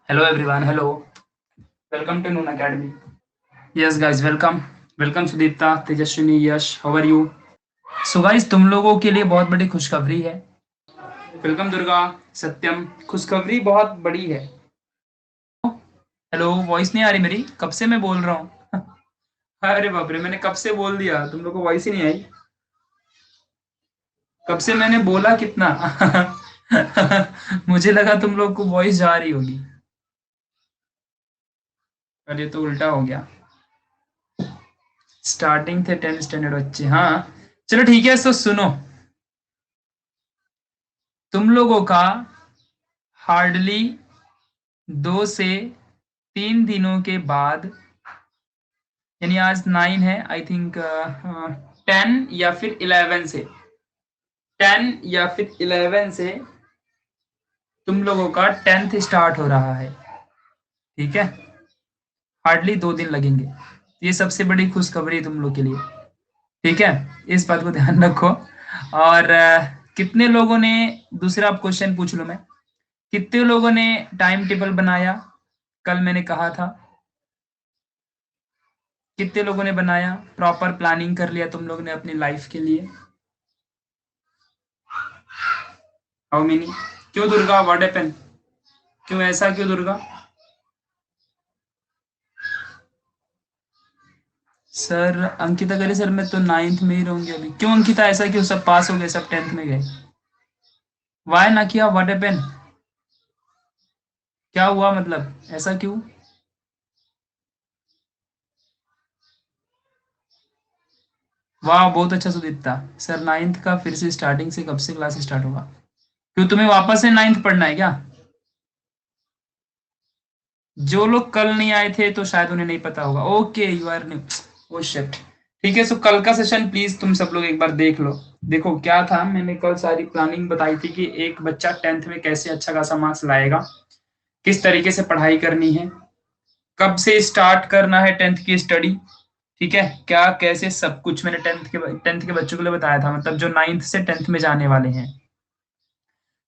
Hello everyone. Hello. Welcome to Noon Academy. Yes guys, welcome. Welcome Sudipta, Tejaswini, Yash. How are you? So guys, तुम लोगों के लिए बहुत बड़ी खुशखबरी है. वेलकम दुर्गा, सत्यम. खुशखबरी बहुत बड़ी है. हेलो, वॉइस नहीं आ रही मेरी? कब से मैं बोल रहा हूँ. अरे बाप रे, मैंने कब से बोल दिया, तुम लोग को वॉइस ही नहीं आई. कब से मैंने बोला कितना. मुझे लगा तुम लोग को वॉइस जा रही होगी. अरे तो उल्टा हो गया. स्टार्टिंग थे 10th स्टैंडर्ड बच्चे. हाँ चलो ठीक है. तो सुनो, तुम लोगों का हार्डली 2 से 3 दिनों के बाद, यानी आज 9 है, आई थिंक 10 या फिर 11 से तुम लोगों का 10th स्टार्ट हो रहा है. ठीक है, हार्डली 2 दिन लगेंगे. ये सबसे बड़ी खुशखबरी तुम लोग के लिए. ठीक है, इस बात को ध्यान रखो. और कितने लोगों ने, दूसरा आप क्वेश्चन पूछ लो मैं, कितने लोगों ने टाइम टेबल बनाया? कल मैंने कहा था. कितने लोगों ने बनाया? प्रॉपर प्लानिंग कर लिया तुम लोगों ने अपनी लाइफ के लिए? How many? क्यों दुर्गा, व्हाट हैपन? क्यों ऐसा, क्यों दुर्गा? सर अंकिता करे सर मैं तो 9th में ही रहूंगी अभी. क्यों अंकिता, ऐसा क्यों? सब पास हो गए, सब 10th में गए. वाई ना किया, व्हाट हैपन? क्या हुआ, मतलब ऐसा क्यों? वाह बहुत अच्छा सुदीप्ता. सर 9th का फिर से स्टार्टिंग से कब से क्लास स्टार्ट होगा? क्यों तुम्हें वापस से 9th पढ़ना है क्या? जो लोग कल नहीं आए थे तो शायद उन्हें नहीं पता होगा. Okay, you are new. Oh shit. ठीक है, सो कल का सेशन प्लीज तुम सब लोग एक बार देख लो. देखो क्या था, मैंने कल सारी प्लानिंग बताई थी कि एक बच्चा 10th में कैसे अच्छा खासा मार्क्स लाएगा, किस तरीके से पढ़ाई करनी है, कब से स्टार्ट करना है 10th की स्टडी. ठीक है, क्या कैसे सब कुछ मैंने 10th के बच्चों के लिए बताया था, मतलब जो 9th से 10th में जाने वाले हैं.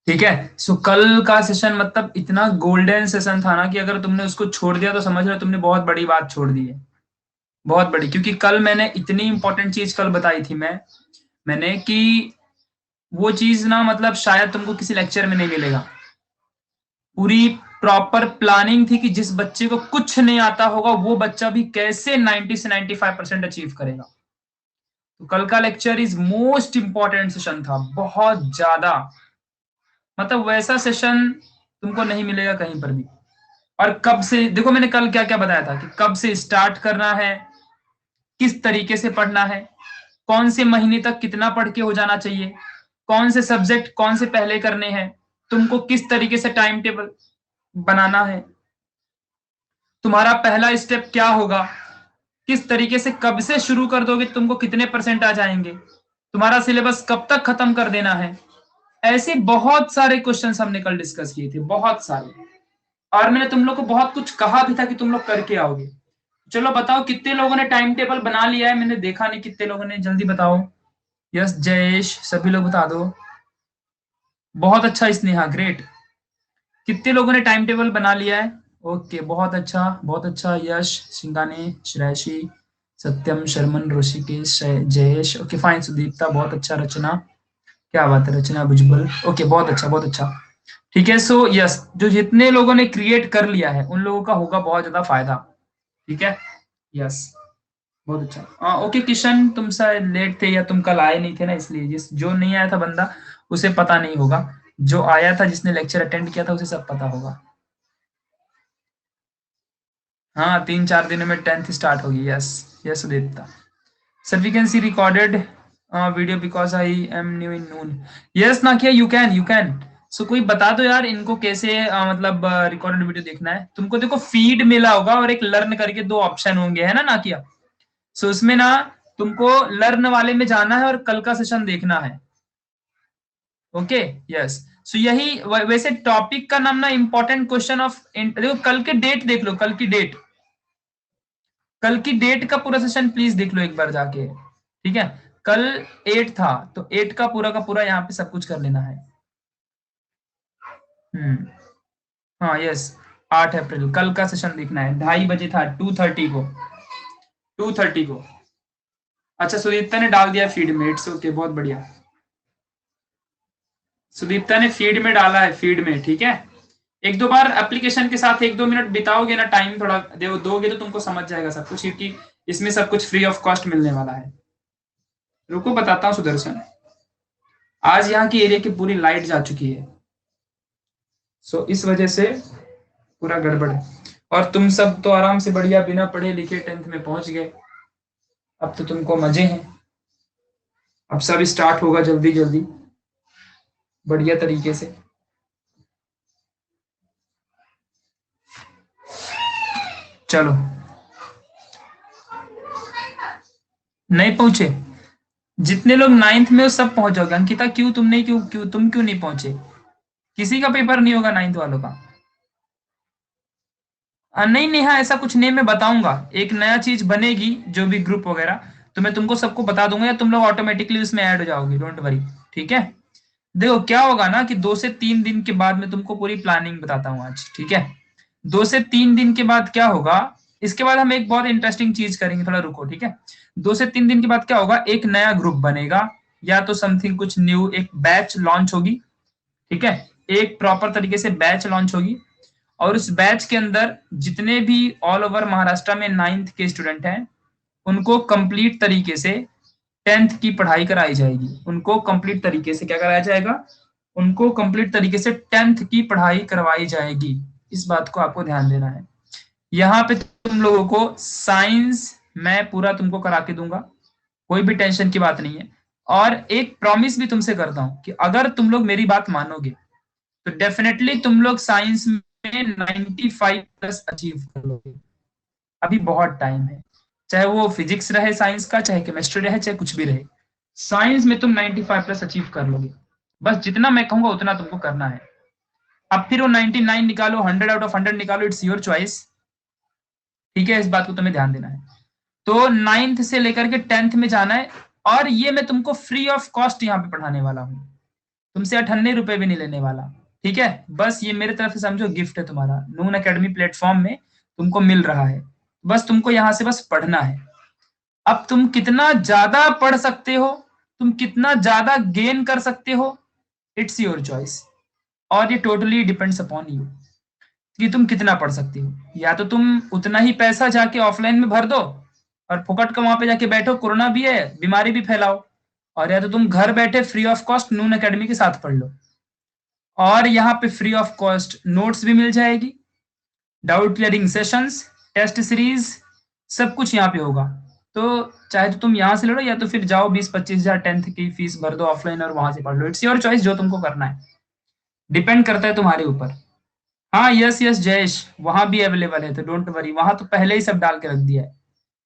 ठीक है, सो कल का सेशन मतलब इतना गोल्डन सेशन था ना कि अगर तुमने उसको छोड़ दिया तो समझ लो तुमने बहुत बड़ी बात छोड़ दी है. बहुत बड़ी, क्योंकि कल मैंने इतनी इंपॉर्टेंट चीज कल बताई थी मैंने कि वो चीज ना, मतलब शायद तुमको किसी लेक्चर में नहीं मिलेगा. पूरी प्रॉपर प्लानिंग थी कि जिस बच्चे को कुछ नहीं आता होगा वो बच्चा भी कैसे 90 से 95% अचीव करेगा. तो कल का lecture is most important session था, बहुत ज्यादा. मतलब वैसा सेशन तुमको नहीं मिलेगा कहीं पर भी. और कब से, देखो मैंने कल क्या क्या बताया था कि कब से स्टार्ट करना है, किस तरीके से पढ़ना है, कौन से महीने तक कितना पढ़ के हो जाना चाहिए, कौन से सब्जेक्ट कौन से पहले करने हैं, तुमको किस तरीके से टाइम टेबल बनाना है, तुम्हारा पहला स्टेप क्या होगा, किस तरीके से कब से शुरू कर दोगे, तुमको कितने परसेंट आ जाएंगे, तुम्हारा सिलेबस कब तक खत्म कर देना है. ऐसे बहुत सारे क्वेश्चंस हमने कल डिस्कस किए थे, बहुत सारे. और मैंने तुम लोग को बहुत कुछ कहा भी था कि तुम लोग करके आओगे. चलो बताओ कितने लोगों ने टाइम टेबल बना लिया है, मैंने देखा नहीं कितने लोगों ने, जल्दी बताओ. यस जयेश, सभी लोग बता दो. बहुत अच्छा स्नेहा, ग्रेट. कितने लोगों ने टाइम टेबल बना लिया है? ओके, बहुत अच्छा बहुत अच्छा. यश, सिंगाने, श्रेयशी, सत्यम, शर्मन, ऋषिकेश, जयेश. Okay fine. सुदीप्ता बहुत अच्छा. रचना, क्या बात है रचना, भुजबल. ओके बहुत अच्छा बहुत अच्छा. ठीक है, सो यस, जो जितने लोगों ने क्रिएट कर लिया है उन लोगों का होगा बहुत ज्यादा फायदा. ठीक है, यस, बहुत अच्छा. ओके किशन, तुम शायद लेट थे या तुम कल आए नहीं थे ना, इसलिए जिस जो नहीं आया था बंदा उसे पता नहीं होगा. जो आया था, जिसने लेक्चर अटेंड किया था, उसे सब पता होगा. हाँ 3-4 दिनों में 10th स्टार्ट होगी. Yes, yes Udita. Sir we can see recorded video because I am new in Noon. Yes ना किया, यू कैन. सो कोई बता दो यार इनको कैसे मतलब रिकॉर्डेड वीडियो देखना है. तुमको देखो फीड मिला होगा और एक लर्न करके दो ऑप्शन होंगे, है ना किया. सो उसमें ना तुमको लर्न वाले में जाना है और कल का सेशन देखना है. Okay, yes. सो यही वैसे टॉपिक का नाम ना इंपॉर्टेंट क्वेश्चन ऑफ, देखो कल के डेट देख लो, कल की डेट, कल की डेट का पूरा सेशन प्लीज देख लो एक बार जाके. ठीक है, कल 8 था तो 8 का पूरा यहाँ पे सब कुछ कर लेना है. हम्म. हाँ यस, 8 अप्रैल कल का सेशन देखना है, 2:30 था, 2:30 को, 2:30 को। अच्छा सुदीप्ता ने डाल दिया फीड में, इट्स ओके, बहुत बढ़िया। सुदीप्ता ने फीड में डाला है, फीड में, ठीक है। एक दो बार एप्लीकेशन के साथ 1-2 मिनट बिताओगे ना, टाइम थोड़ा दोगे तो तुमको समझ जाएगा सब कुछ, क्योंकि इसमें सब कुछ फ्री ऑफ कॉस्ट मिलने वाला है। रुको बताता हूँ सुदर्शन, आज यहाँ की एरिया की पूरी लाइट जा चुकी है, सो इस वजह से पूरा गड़बड़ है। और तुम सब तो आराम से बढ़िया बिना पढ़े लिखे 10th में पहुंच गए, अब तो तुमको मजे हैं। अब सब स्टार्ट होगा जल्दी जल्दी बढ़िया तरीके से। चलो, नहीं पहुंचे जितने लोग 9th में हो सब पहुंच जाओगे। अंकिता क्यों तुम नहीं, क्यों तुम क्यों नहीं पहुंचे? किसी का पेपर नहीं होगा 9th वालों का? नहीं नेहा, ऐसा कुछ नहीं, मैं बताऊंगा, एक नया चीज बनेगी जो भी ग्रुप वगैरह, तो मैं तुमको सबको बता दूंगा, या तुम लोग ऑटोमेटिकली उसमें ऐड हो जाओगे, डोंट वरी, ठीक है। देखो क्या होगा ना कि 2 से 3 दिन के बाद मैं तुमको पूरी प्लानिंग बताता हूँ आज, ठीक है। 2 से 3 दिन के बाद क्या होगा, इसके बाद हम एक बहुत इंटरेस्टिंग चीज करेंगे, थोड़ा रुको, ठीक है। 2 से 3 दिन के बाद क्या होगा, एक नया ग्रुप बनेगा, या तो समथिंग कुछ न्यू, एक बैच लॉन्च होगी, ठीक है। एक प्रॉपर तरीके से बैच लॉन्च होगी, और उस बैच के अंदर जितने भी ऑल ओवर महाराष्ट्र में 9th के स्टूडेंट हैं, उनको कंप्लीट तरीके से 10th की पढ़ाई कराई जाएगी। उनको कंप्लीट तरीके से क्या कराया जाएगा, उनको कंप्लीट तरीके से 10th की पढ़ाई करवाई जाएगी। इस बात को आपको ध्यान देना है। यहाँ पे तुम लोगों को साइंस मैं पूरा तुमको करा के दूंगा, कोई भी टेंशन की बात नहीं है। और एक प्रॉमिस भी तुमसे करता हूं कि अगर तुम लोग मेरी बात मानोगे तो डेफिनेटली तुम लोग साइंस में 95+ अचीव कर लोगे। अभी बहुत टाइम है, चाहे वो फिजिक्स रहे साइंस का, चाहे केमिस्ट्री रहे, चाहे कुछ भी रहे, साइंस में तुम 95+ अचीव कर लोगे। बस जितना मैं कहूंगा उतना तुमको करना है। अब फिर वो 99 निकालो, 100 आउट ऑफ 100 निकालो, इट्स योर चॉइस, ठीक है। इस बात को तुम्हें ध्यान देना है। तो 9th से लेकर के 10th में जाना है, और ये मैं तुमको फ्री ऑफ कॉस्ट यहाँ पे पढ़ाने वाला हूँ, तुमसे 98 रुपए भी नहीं लेने वाला, ठीक है। बस ये मेरे तरफ से समझो गिफ्ट है तुम्हारा, नून अकेडमी प्लेटफॉर्म में तुमको मिल रहा है। बस तुमको यहाँ से बस पढ़ना है। अब तुम कितना ज्यादा पढ़ सकते हो, तुम कितना ज्यादा गेन कर सकते हो, इट्स योर चॉइस, और ये टोटली डिपेंड्स अपॉन यू कि तुम कितना पढ़ सकते हो। या तो तुम उतना ही पैसा जाके ऑफलाइन में भर दो और फुकट का वहां पे जाके बैठो, कोरोना भी है, बीमारी भी फैलाओ, और या तो तुम घर बैठे free of cost Noon academy के साथ पढ़ लो, और यहाँ पे फ्री ऑफ कॉस्ट नोट्स भी मिल जाएगी, doubt clearing sessions, test series, सब कुछ यहाँ पे होगा। तो चाहे तो तुम यहाँ से लड़ो, या तो फिर जाओ 20-25 हजार 10th की फीस भर दो ऑफलाइन और वहां से पढ़ लो, इट्स योर चॉइस, जो तुमको करना है, डिपेंड करता है तुम्हारे ऊपर। हाँ यस यस जयेश, वहां भी अवेलेबल है, तो डोंट वरी, वहां तो पहले ही सब डाल के रख दिया है,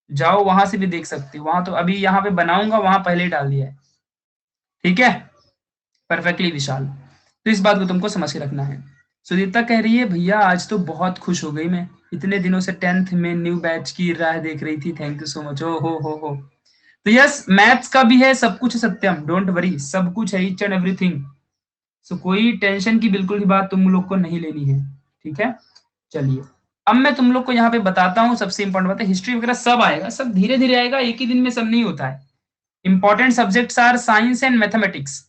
जाओ वहां से भी देख सकते हो, वहां तो अभी यहाँ पे बनाऊंगा, वहां पहले ही डाल दिया है, ठीक है। परफेक्टली विशाल, तो इस बात को तुमको समझ के रखना है। सुदीप्ता कह रही है भैया आज तो बहुत खुश हो गई मैं, इतने दिनों से 10th में न्यू बैच की राह देख रही थी, थैंक यू सो मच। ओ हो, तो यस मैथ्स का भी है, सब कुछ सत्यम, डोंट वरी, सब कुछ है, ईच एंड एवरीथिंग। सो कोई टेंशन की बिल्कुल भी बात तुम लोग को नहीं लेनी है, ठीक है। चलिए, अब मैं तुम लोग को यहाँ पे बताता हूँ, सबसे इंपॉर्टेंट बात है, हिस्ट्री वगैरह सब आएगा, सब धीरे धीरे आएगा, एक ही दिन में सब नहीं होता है। Important subjects are science and mathematics.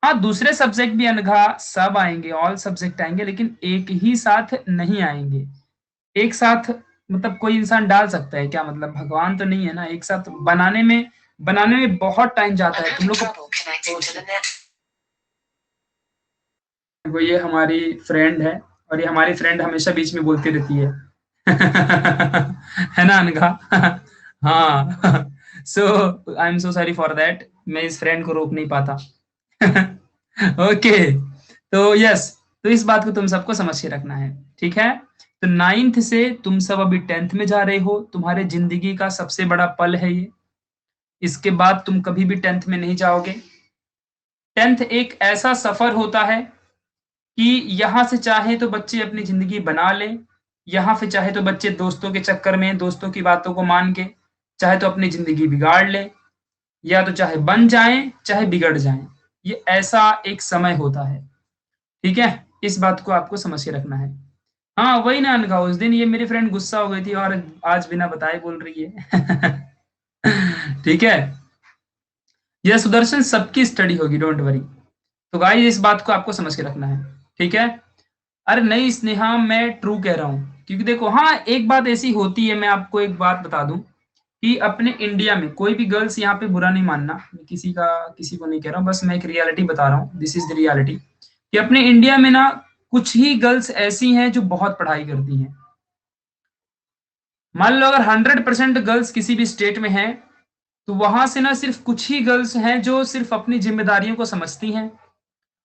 हाँ दूसरे सब्जेक्ट भी अनघा सब आएंगे, ऑल सब्जेक्ट आएंगे, लेकिन एक ही साथ नहीं आएंगे। एक साथ मतलब कोई इंसान डाल सकता है क्या, मतलब भगवान तो नहीं है ना, एक साथ बनाने में बहुत टाइम जाता है तुम लोग को। वो ये हमारी फ्रेंड है, और ये हमारी फ्रेंड हमेशा बीच में बोलती रहती है है ना अनघा? हाँ सो I am so sorry for that, मैं इस फ्रेंड को रोक नहीं पाता ओके तो यस, तो इस बात को तुम सबको समझ के रखना है, ठीक है। तो 9th से तुम सब अभी 10th में जा रहे हो, तुम्हारे जिंदगी का सबसे बड़ा पल है ये, इसके बाद तुम कभी भी 10th में नहीं जाओगे। 10th एक ऐसा सफर होता है कि यहाँ से चाहे तो बच्चे अपनी जिंदगी बना ले, यहाँ पे चाहे तो बच्चे दोस्तों के चक्कर में, दोस्तों की बातों को मान के चाहे तो अपनी जिंदगी बिगाड़ ले, या तो चाहे बन जाएं चाहे बिगड़ जाएं। ये ऐसा एक समय होता है, ठीक है। इस बात को आपको समझ के रखना है। हाँ वही ना अनका, उस दिन ये मेरी फ्रेंड गुस्सा हो गई थी और आज बिना बताए बोल रही है। ठीक है, यह सुदर्शन सबकी स्टडी होगी, डोंट वरी। तो गाइस इस बात को आपको समझ के रखना है, ठीक है। अरे नहीं स्नेहा, मैं ट्रू कह रहा हूँ, क्योंकि देखो हाँ एक बात ऐसी होती है, मैं आपको एक बात बता दूं कि अपने इंडिया में कोई भी गर्ल्स, यहाँ पे बुरा नहीं मानना, मैं किसी को नहीं कह रहा हूँ, बस मैं एक रियलिटी बता रहा हूँ, दिस इज द रियलिटी, कि अपने इंडिया में ना कुछ ही गर्ल्स ऐसी हैं जो बहुत पढ़ाई करती हैं। मान लो अगर 100% गर्ल्स किसी भी स्टेट में हैं, तो वहां से ना सिर्फ कुछ ही गर्ल्स हैं जो सिर्फ अपनी जिम्मेदारियों को समझती हैं,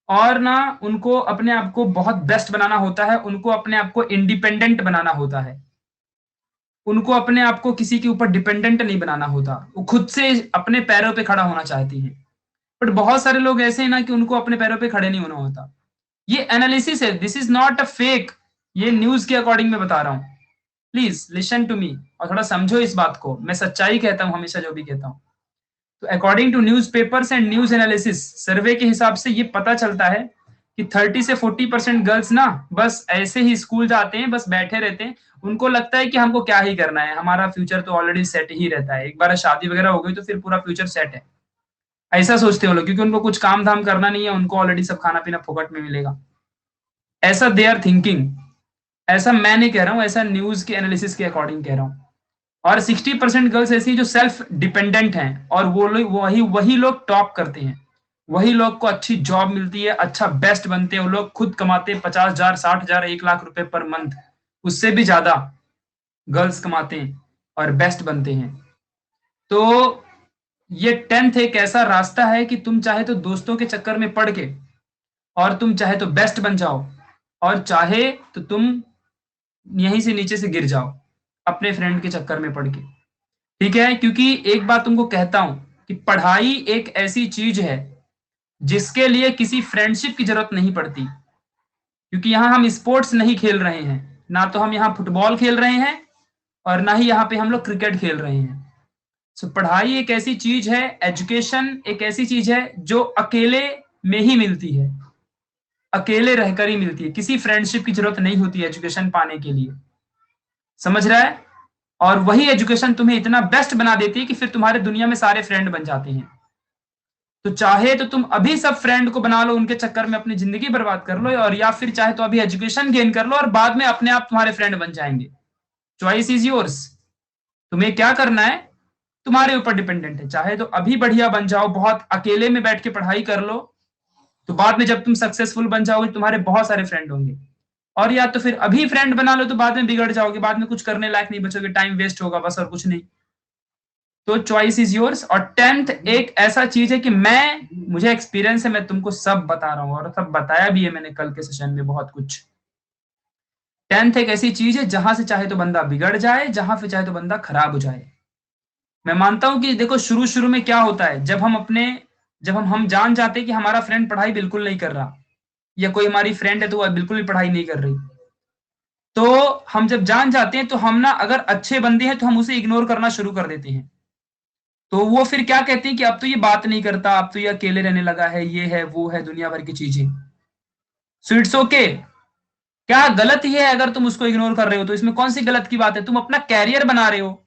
और ना उनको अपने आप को बहुत बेस्ट बनाना होता है, उनको अपने आप को इंडिपेंडेंट बनाना होता है, उनको अपने आप को किसी के ऊपर डिपेंडेंट नहीं बनाना होता, वो खुद से अपने पैरों पे खड़ा होना चाहती हैं। बट बहुत सारे लोग ऐसे हैं ना कि उनको अपने पैरों पे खड़े नहीं होना होता। ये एनालिसिस है, this is not a fake, ये न्यूज के अकॉर्डिंग मैं बता रहा हूँ। प्लीज लिसन टू मी और थोड़ा समझो इस बात को, मैं सच्चाई कहता हूँ हमेशा जो भी कहता हूँ। तो according to newspapers and news analysis survey के हिसाब से ये पता चलता है कि 30 से 40% गर्ल्स ना बस ऐसे ही स्कूल जाते हैं, बस बैठे रहते हैं, उनको लगता है कि हमको क्या ही करना है, हमारा फ्यूचर तो ऑलरेडी सेट ही रहता है, एक बार शादी वगैरह हो गई तो फिर पूरा फ्यूचर सेट है। ऐसा सोचते हो लोग, क्योंकि उनको कुछ काम धाम करना नहीं है, उनको ऑलरेडी सब खाना पीना फोकट में मिलेगा। ऐसा दे आर थिंकिंग। ऐसा मैं नहीं कह रहा हूँ, ऐसा न्यूज के एनालिसिस के अकॉर्डिंग कह रहा हूँ। और 60% गर्ल्स ऐसी जो सेल्फ डिपेंडेंट हैं, और वो लोग वही वही लोग टॉप करते हैं, वही लोग को अच्छी जॉब मिलती है, अच्छा बेस्ट बनते हैं, वो लोग खुद कमाते हैं 50,000, 60,000, 1 लाख रुपए पर मंथ, उससे भी ज्यादा गर्ल्स कमाते हैं और बेस्ट बनते हैं। तो ये 10th एक ऐसा रास्ता है कि तुम चाहे तो दोस्तों के चक्कर में पड़ के, और तुम चाहे तो बेस्ट बन जाओ, और चाहे तो तुम यहीं से नीचे से गिर जाओ अपने फ्रेंड के चक्कर में पड़ के। ठीक है, क्योंकि एक बात तुमको कहता हूं कि पढ़ाई एक ऐसी चीज है जिसके लिए किसी फ्रेंडशिप की जरूरत नहीं पड़ती, क्योंकि यहाँ हम स्पोर्ट्स नहीं खेल रहे हैं, ना तो हम यहाँ फुटबॉल खेल रहे हैं और ना ही यहाँ पे हम लोग क्रिकेट खेल रहे हैं। सो पढ़ाई एक ऐसी चीज है, एजुकेशन एक ऐसी चीज है जो अकेले में ही मिलती है, अकेले रहकर ही मिलती है, किसी फ्रेंडशिप की जरूरत नहीं होती एजुकेशन पाने के लिए। समझ रहा है? और वही एजुकेशन तुम्हें इतना बेस्ट बना देती है कि फिर तुम्हारे दुनिया में सारे फ्रेंड बन जाते हैं। तो चाहे तो तुम अभी सब फ्रेंड को बना लो, उनके चक्कर में अपनी जिंदगी बर्बाद कर लो, और या फिर चाहे तो अभी एजुकेशन गेन कर लो और बाद में अपने आप तुम्हारे फ्रेंड बन जाएंगे। Choice is yours. तुम्हें क्या करना है तुम्हारे ऊपर डिपेंडेंट है। चाहे तो अभी बढ़िया बन जाओ, बहुत अकेले में बैठ के पढ़ाई कर लो, तो बाद में जब तुम सक्सेसफुल बन जाओगे तुम्हारे बहुत सारे फ्रेंड होंगे। और या तो फिर अभी फ्रेंड बना लो तो बाद में बिगड़ जाओगे, बाद में कुछ करने लायक नहीं बचोगे, टाइम वेस्ट होगा बस, और कुछ नहीं। तो चॉइस इज योर्स। और 10th एक ऐसा चीज है कि मुझे एक्सपीरियंस है, मैं तुमको सब बता रहा हूँ और सब बताया भी है मैंने कल के सेशन में बहुत कुछ। 10th एक ऐसी चीज है जहां से चाहे तो बंदा बिगड़ जाए, जहां से चाहे तो बंदा खराब हो जाए। मैं मानता हूं कि देखो शुरू शुरू में क्या होता है, जब हम जान जाते हैं कि हमारा फ्रेंड पढ़ाई बिल्कुल नहीं कर रहा, या कोई हमारी फ्रेंड है तो वह बिल्कुल भी पढ़ाई नहीं कर रही, तो हम जब जान जाते हैं तो हम ना अगर अच्छे बंदे हैं तो हम उसे इग्नोर करना शुरू कर देते हैं। तो वो फिर क्या कहते हैं कि अब तो ये बात नहीं करता, अब तो ये अकेले रहने लगा है, ये है वो है, दुनिया भर की चीजें। So it's okay. क्या गलत ये है अगर तुम उसको इग्नोर कर रहे हो, तो इसमें कौन सी गलत की बात है, तुम अपना कैरियर बना रहे हो।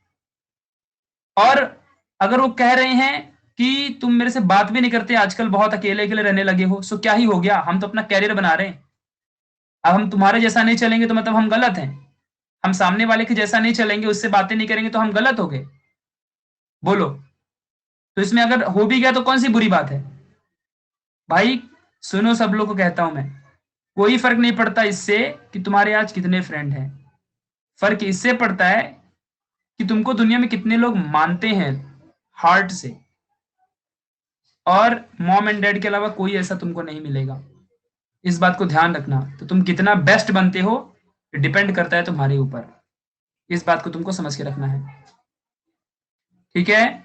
और अगर वो कह रहे हैं कि तुम मेरे से बात भी नहीं करते आजकल, बहुत अकेले अकेले रहने लगे हो, सो क्या ही हो गया, हम तो अपना कैरियर बना रहे हैं। अब हम तुम्हारे जैसा नहीं चलेंगे तो मतलब हम गलत हैं? हम सामने वाले के जैसा नहीं चलेंगे, उससे बातें नहीं करेंगे तो हम गलत हो गए? बोलो। तो इसमें अगर हो भी गया तो कौन सी बुरी बात है? भाई सुनो, सब लोग को कहता हूं मैं, कोई फर्क नहीं पड़ता इससे कि तुम्हारे आज कितने फ्रेंड हैं। फर्क इससे पड़ता है कि तुमको दुनिया में कितने लोग मानते हैं हार्ट से। और मॉम एंड डैड के अलावा कोई ऐसा तुमको नहीं मिलेगा, इस बात को ध्यान रखना। तो तुम कितना बेस्ट बनते हो डिपेंड करता है तुम्हारे ऊपर, इस बात को तुमको समझ के रखना है। ठीक है,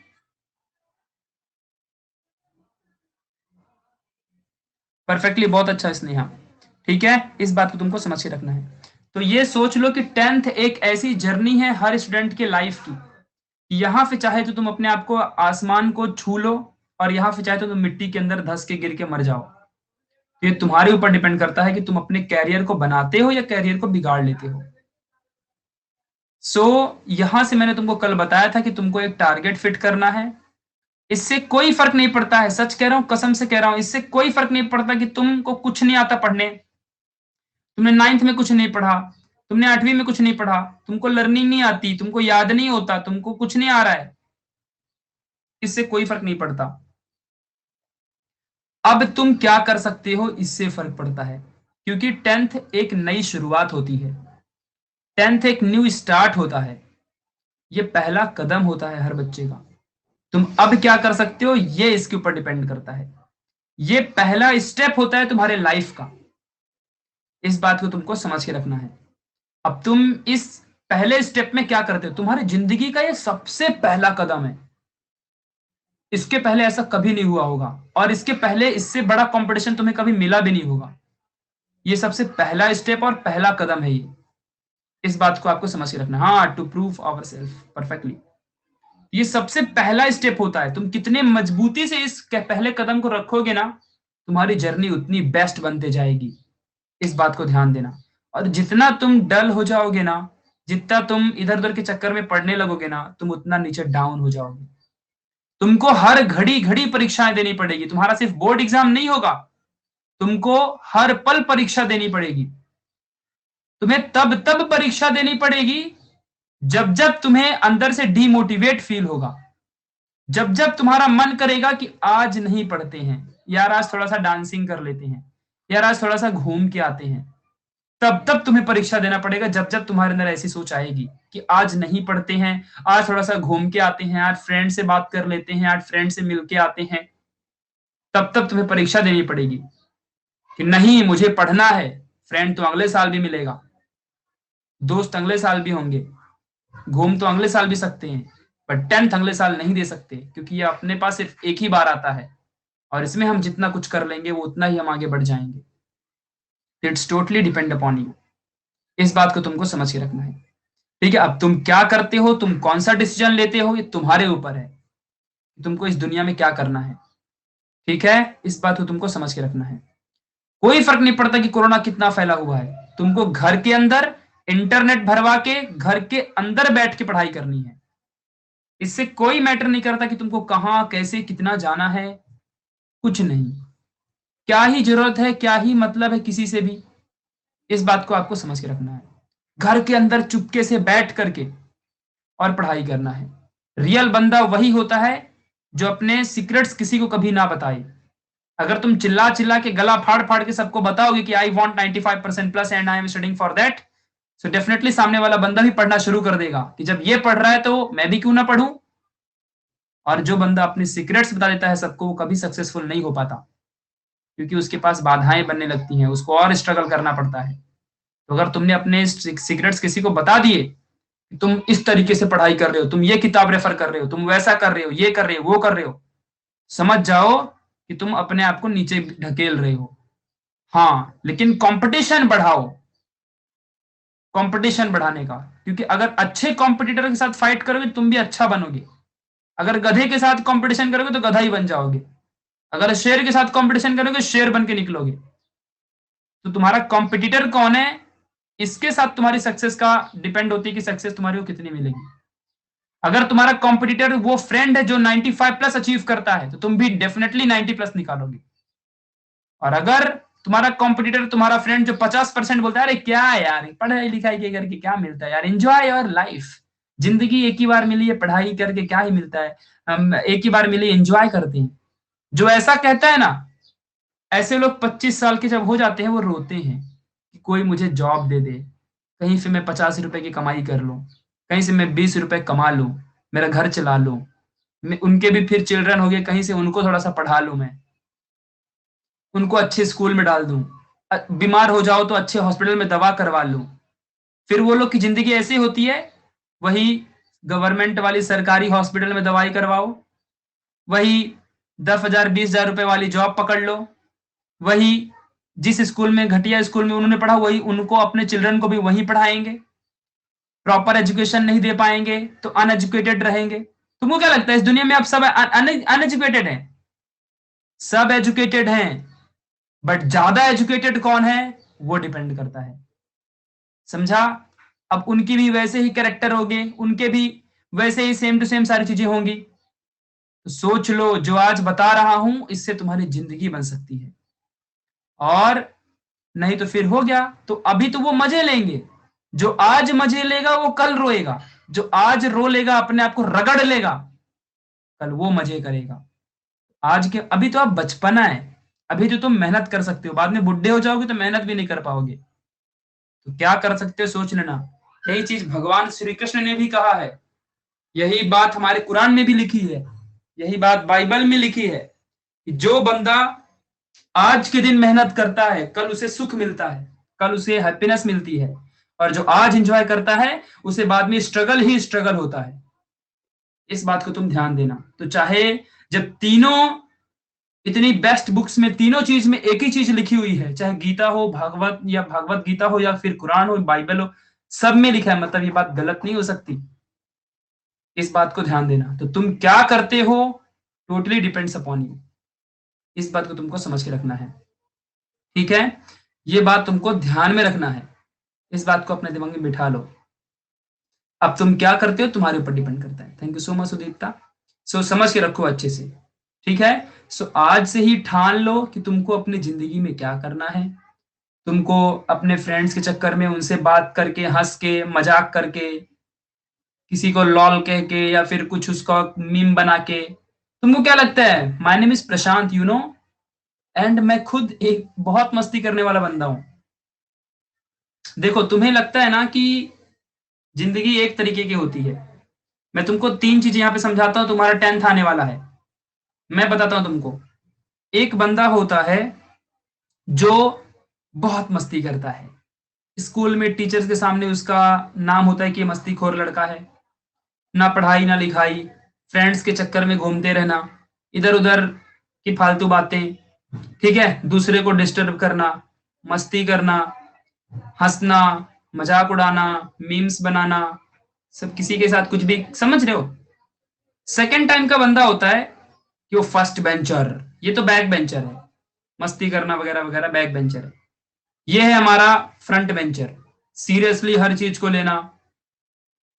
परफेक्टली, बहुत अच्छा स्नेहा। ठीक है, इस बात को तुमको समझ के रखना है। तो ये सोच लो कि 10th एक ऐसी जर्नी है हर स्टूडेंट के लाइफ की, यहां पे चाहे तो तुम अपने आप को आसमान को छू लो, और यहां पे चाहे तो तुम मिट्टी के अंदर धस के गिर के मर जाओ। तो ये तुम्हारे ऊपर डिपेंड करता है कि तुम अपने कैरियर को बनाते हो या कैरियर को बिगाड़ लेते हो। सो यहां से मैंने तुमको कल बताया था कि तुमको एक टारगेट फिट करना है। इससे कोई फर्क नहीं पड़ता है, सच कह रहा हूं, कसम से कह रहा हूं, इससे कोई फर्क नहीं पड़ता कि तुमको कुछ नहीं आता पढ़ने, तुमने 9th में कुछ नहीं पढ़ा, तुमने 8वीं में कुछ नहीं पढ़ा, तुमको लर्निंग नहीं आती, तुमको याद नहीं होता, तुमको कुछ नहीं आ रहा है, इससे कोई फर्क नहीं पड़ता। अब तुम क्या कर सकते हो, इससे फर्क पड़ता है, क्योंकि 10th एक नई शुरुआत होती है, 10th एक न्यू स्टार्ट होता है, ये पहला कदम होता है हर बच्चे का। तुम अब क्या कर सकते हो ये इसके ऊपर डिपेंड करता है, ये पहला स्टेप होता है तुम्हारे लाइफ का, इस बात को तुमको समझ के रखना है। अब तुम इस पहले स्टेप में क्या करते हो, तुम्हारी जिंदगी का ये सबसे पहला कदम है, इसके पहले ऐसा कभी नहीं हुआ होगा, और इसके पहले इससे बड़ा कंपटीशन तुम्हें कभी मिला भी नहीं होगा। ये सबसे पहला स्टेप और पहला कदम है ये, इस बात को आपको समझ के रखना। हाँ, to prove our self perfectly, ये सबसे पहला स्टेप होता है। तुम कितने मजबूती से इस पहले कदम को रखोगे ना, तुम्हारी जर्नी उतनी बेस्ट बनते जाएगी, इस बात को ध्यान देना। और जितना तुम डल हो जाओगे ना, जितना तुम इधर उधर के चक्कर में पढ़ने लगोगे ना, तुम उतना नीचे डाउन हो जाओगे। तुमको हर घड़ी घड़ी परीक्षाएं देनी पड़ेगी, तुम्हारा सिर्फ बोर्ड एग्जाम नहीं होगा, तुमको हर पल परीक्षा देनी पड़ेगी। तुम्हें तब तब परीक्षा देनी पड़ेगी जब जब तुम्हें अंदर से डीमोटिवेट फील होगा, जब जब तुम्हारा मन करेगा कि आज नहीं पढ़ते हैं यार, आज थोड़ा सा डांसिंग कर लेते हैं यार, आज थोड़ा सा घूम के आते हैं, तब तब तुम्हें परीक्षा देना पड़ेगा। जब जब तुम्हारे अंदर ऐसी सोच आएगी कि आज नहीं पढ़ते हैं, आज थोड़ा सा घूम के आते हैं, आज फ्रेंड से बात कर लेते हैं, आज फ्रेंड से मिल के आते हैं, तब तब तुम्हें परीक्षा देनी पड़ेगी कि नहीं मुझे पढ़ना है। फ्रेंड तो अगले साल भी मिलेगा, दोस्त अगले साल भी होंगे, घूम तो अगले साल भी सकते हैं, पर 10th अगले साल नहीं दे सकते, क्योंकि ये अपने पास सिर्फ एक ही बार आता है, और इसमें हम जितना कुछ कर लेंगे वो उतना ही हम आगे बढ़ जाएंगे। It's totally depend upon you, इस बात को तुमको समझ के रखना है। ठीक है, अब तुम क्या करते हो, तुम कौन सा डिसीजन लेते हो, ये तुम्हारे ऊपर है, तुमको इस दुनिया में क्या करना है। ठीक है, इस बात को तुमको समझ के रखना है। कोई फर्क नहीं पड़ता कि कोरोना कितना फैला हुआ है, तुमको घर के अंदर इंटरनेट भरवा के घर के अंदर बैठ के पढ़ाई करनी है। इससे कोई मैटर नहीं करता कि तुमको कहां कैसे कितना जाना है, कुछ नहीं। क्या ही जरूरत है, क्या ही मतलब है किसी से भी, इस बात को आपको समझ के रखना है। घर के अंदर चुपके से बैठ करके और पढ़ाई करना है। रियल बंदा वही होता है जो अपने सीक्रेट्स किसी को कभी ना बताए। अगर तुम चिल्ला चिल्ला के गला फाड़ फाड़ के सबको बताओगे कि I want 95% plus and I am studying for that, so definitely सामने वाला बंदा भी पढ़ना शुरू कर देगा कि जब ये पढ़ रहा है तो मैं भी क्यों ना पढ़ूं। और जो बंदा अपने सीक्रेट्स बता देता है सबको, वो कभी सक्सेसफुल नहीं हो पाता, क्योंकि उसके पास बाधाएं बनने लगती हैं, उसको और स्ट्रगल करना पड़ता है। तो अगर तुमने अपने सीक्रेट्स किसी को बता दिए, तुम इस तरीके से पढ़ाई कर रहे हो, तुम ये किताब रेफर कर रहे हो, तुम वैसा कर रहे हो, ये कर रहे हो, वो कर रहे हो, समझ जाओ कि तुम अपने आप को नीचे ढकेल रहे हो। हाँ, लेकिन कंपटीशन बढ़ाओ, कंपटीशन बढ़ाने का, क्योंकि अगर अच्छे कॉम्पिटिटर के साथ फाइट करोगे तुम भी अच्छा बनोगे। अगर गधे के साथ कंपटीशन करोगे तो गधा ही बन जाओगे, अगर शेर के साथ कंपटीशन करोगे शेर बन के निकलोगे। तो तुम्हारा कॉम्पिटिटर कौन है, इसके साथ तुम्हारी सक्सेस का डिपेंड होती है कि सक्सेस तुम्हारी को कितनी मिलेगी। अगर तुम्हारा कॉम्पिटिटर वो फ्रेंड है जो 95 प्लस अचीव करता है, तो तुम भी डेफिनेटली 90 प्लस निकालोगे। और अगर तुम्हारा कॉम्पिटिटर, तुम्हारा फ्रेंड जो 50% बोलता है, अरे क्या यार पढ़ाई लिखाई के करके क्या मिलता है यार, एंजॉय योर लाइफ, जिंदगी एक ही बार मिली है, पढ़ाई करके क्या ही मिलता है, हम एक ही बार मिली, एंजॉय करते हैं, जो ऐसा कहता है ना, ऐसे लोग 25 साल के जब हो जाते हैं वो रोते हैं कि कोई मुझे जॉब दे दे, कहीं से मैं 50 रुपए की कमाई कर लूं, कहीं से मैं 20 रुपए कमा लूं, मेरा घर चला लूं, उनके भी फिर चिल्ड्रन हो गए, कहीं से उनको थोड़ा सा पढ़ा लूं, मैं उनको अच्छे स्कूल में डाल दूं, बीमार हो जाओ तो अच्छे हॉस्पिटल में दवा करवा लूं। फिर वो लोग की जिंदगी ऐसी होती है, वही गवर्नमेंट वाली सरकारी हॉस्पिटल में दवाई करवाओ, वही 10,000 20,000 रुपए वाली जॉब पकड़ लो, वही जिस स्कूल में, घटिया स्कूल में उन्होंने पढ़ा, वही उनको अपने चिल्ड्रन को भी वहीं पढ़ाएंगे। प्रॉपर एजुकेशन नहीं दे पाएंगे तो अनएजुकेटेड रहेंगे। तुमको क्या लगता है इस दुनिया में अब सब अनएजुकेटेड हैं? सब एजुकेटेड हैं, बट ज्यादा एजुकेटेड कौन है वो डिपेंड करता है, समझा? अब उनकी भी वैसे ही कैरेक्टर होंगे, उनके भी वैसे ही सेम टू सेम सारी चीजें होंगी। तो सोच लो, जो आज बता रहा हूं इससे तुम्हारी जिंदगी बन सकती है, और नहीं तो फिर हो गया। तो अभी तो वो मजे लेंगे, जो आज मजे लेगा वो कल रोएगा, जो आज रो लेगा अपने आप को रगड़ लेगा, कल वो मजे करेगा। आज के अभी तो आप बचपना है, अभी तो तुम मेहनत कर सकते हो, बाद में बुढ़े हो जाओगे तो मेहनत भी नहीं कर पाओगे। तो क्या कर सकते हो सोच लेना। यही चीज भगवान श्री कृष्ण ने भी कहा है, यही बात हमारे कुरान में भी लिखी है, यही बात बाइबल में लिखी है कि जो बंदा आज के दिन मेहनत करता है कल उसे सुख मिलता है, कल उसे हैप्पीनेस मिलती है, और जो आज एंजॉय करता है उसे बाद में स्ट्रगल ही स्ट्रगल होता है। इस बात को तुम ध्यान देना। तो चाहे जब तीनों इतनी बेस्ट बुक्स में तीनों चीज में एक ही चीज लिखी हुई है, चाहे गीता हो, भागवत या भागवत गीता हो, या फिर कुरान हो, बाइबल हो, सब में लिखा है, मतलब ये बात गलत नहीं हो सकती। इस बात को ध्यान देना। तो तुम क्या करते हो टोटली डिपेंड्स अपॉन यू, इस बात को तुमको समझ के रखना है, ठीक है? ये बात तुमको ध्यान में रखना है, इस बात को अपने दिमाग में बिठा लो। अब तुम क्या करते हो तुम्हारे ऊपर डिपेंड करता है। Thank you so much Sudipta. So समझ के रखो अच्छे से, ठीक है? सो आज से ही ठान लो कि तुमको अपनी जिंदगी में क्या करना है। तुमको अपने फ्रेंड्स के चक्कर में उनसे बात करके, हंस के, मजाक करके, किसी को लॉल कह के, या फिर कुछ उसका मीम बना के, तुमको क्या लगता है? My name is Prashant, you know, and मैं खुद एक बहुत मस्ती करने वाला बंदा हूं। देखो, तुम्हें लगता है ना कि जिंदगी एक तरीके की होती है। मैं तुमको तीन चीजें यहाँ पे समझाता हूँ, तुम्हारा 10th आने वाला है। मैं बताता हूँ तुमको। एक बंदा होता है जो बहुत मस्ती करता है, स्कूल में टीचर्स के सामने उसका नाम होता है कि ये मस्तीखोर लड़का है। ना पढ़ाई ना लिखाई, फ्रेंड्स के चक्कर में घूमते रहना, इधर उधर की फालतू बातें, ठीक है, दूसरे को डिस्टर्ब करना, मस्ती करना, हंसना, मजाक उड़ाना, मीम्स बनाना, सब किसी के साथ कुछ भी, समझ रहे हो? सेकंड टाइम का बंदा होता है कि वो फर्स्ट बेंचर, ये तो बैक बेंचर है, मस्ती करना वगैरह वगैरह बैक बेंचर है। ये है हमारा फ्रंट बेंचर, सीरियसली हर चीज को लेना,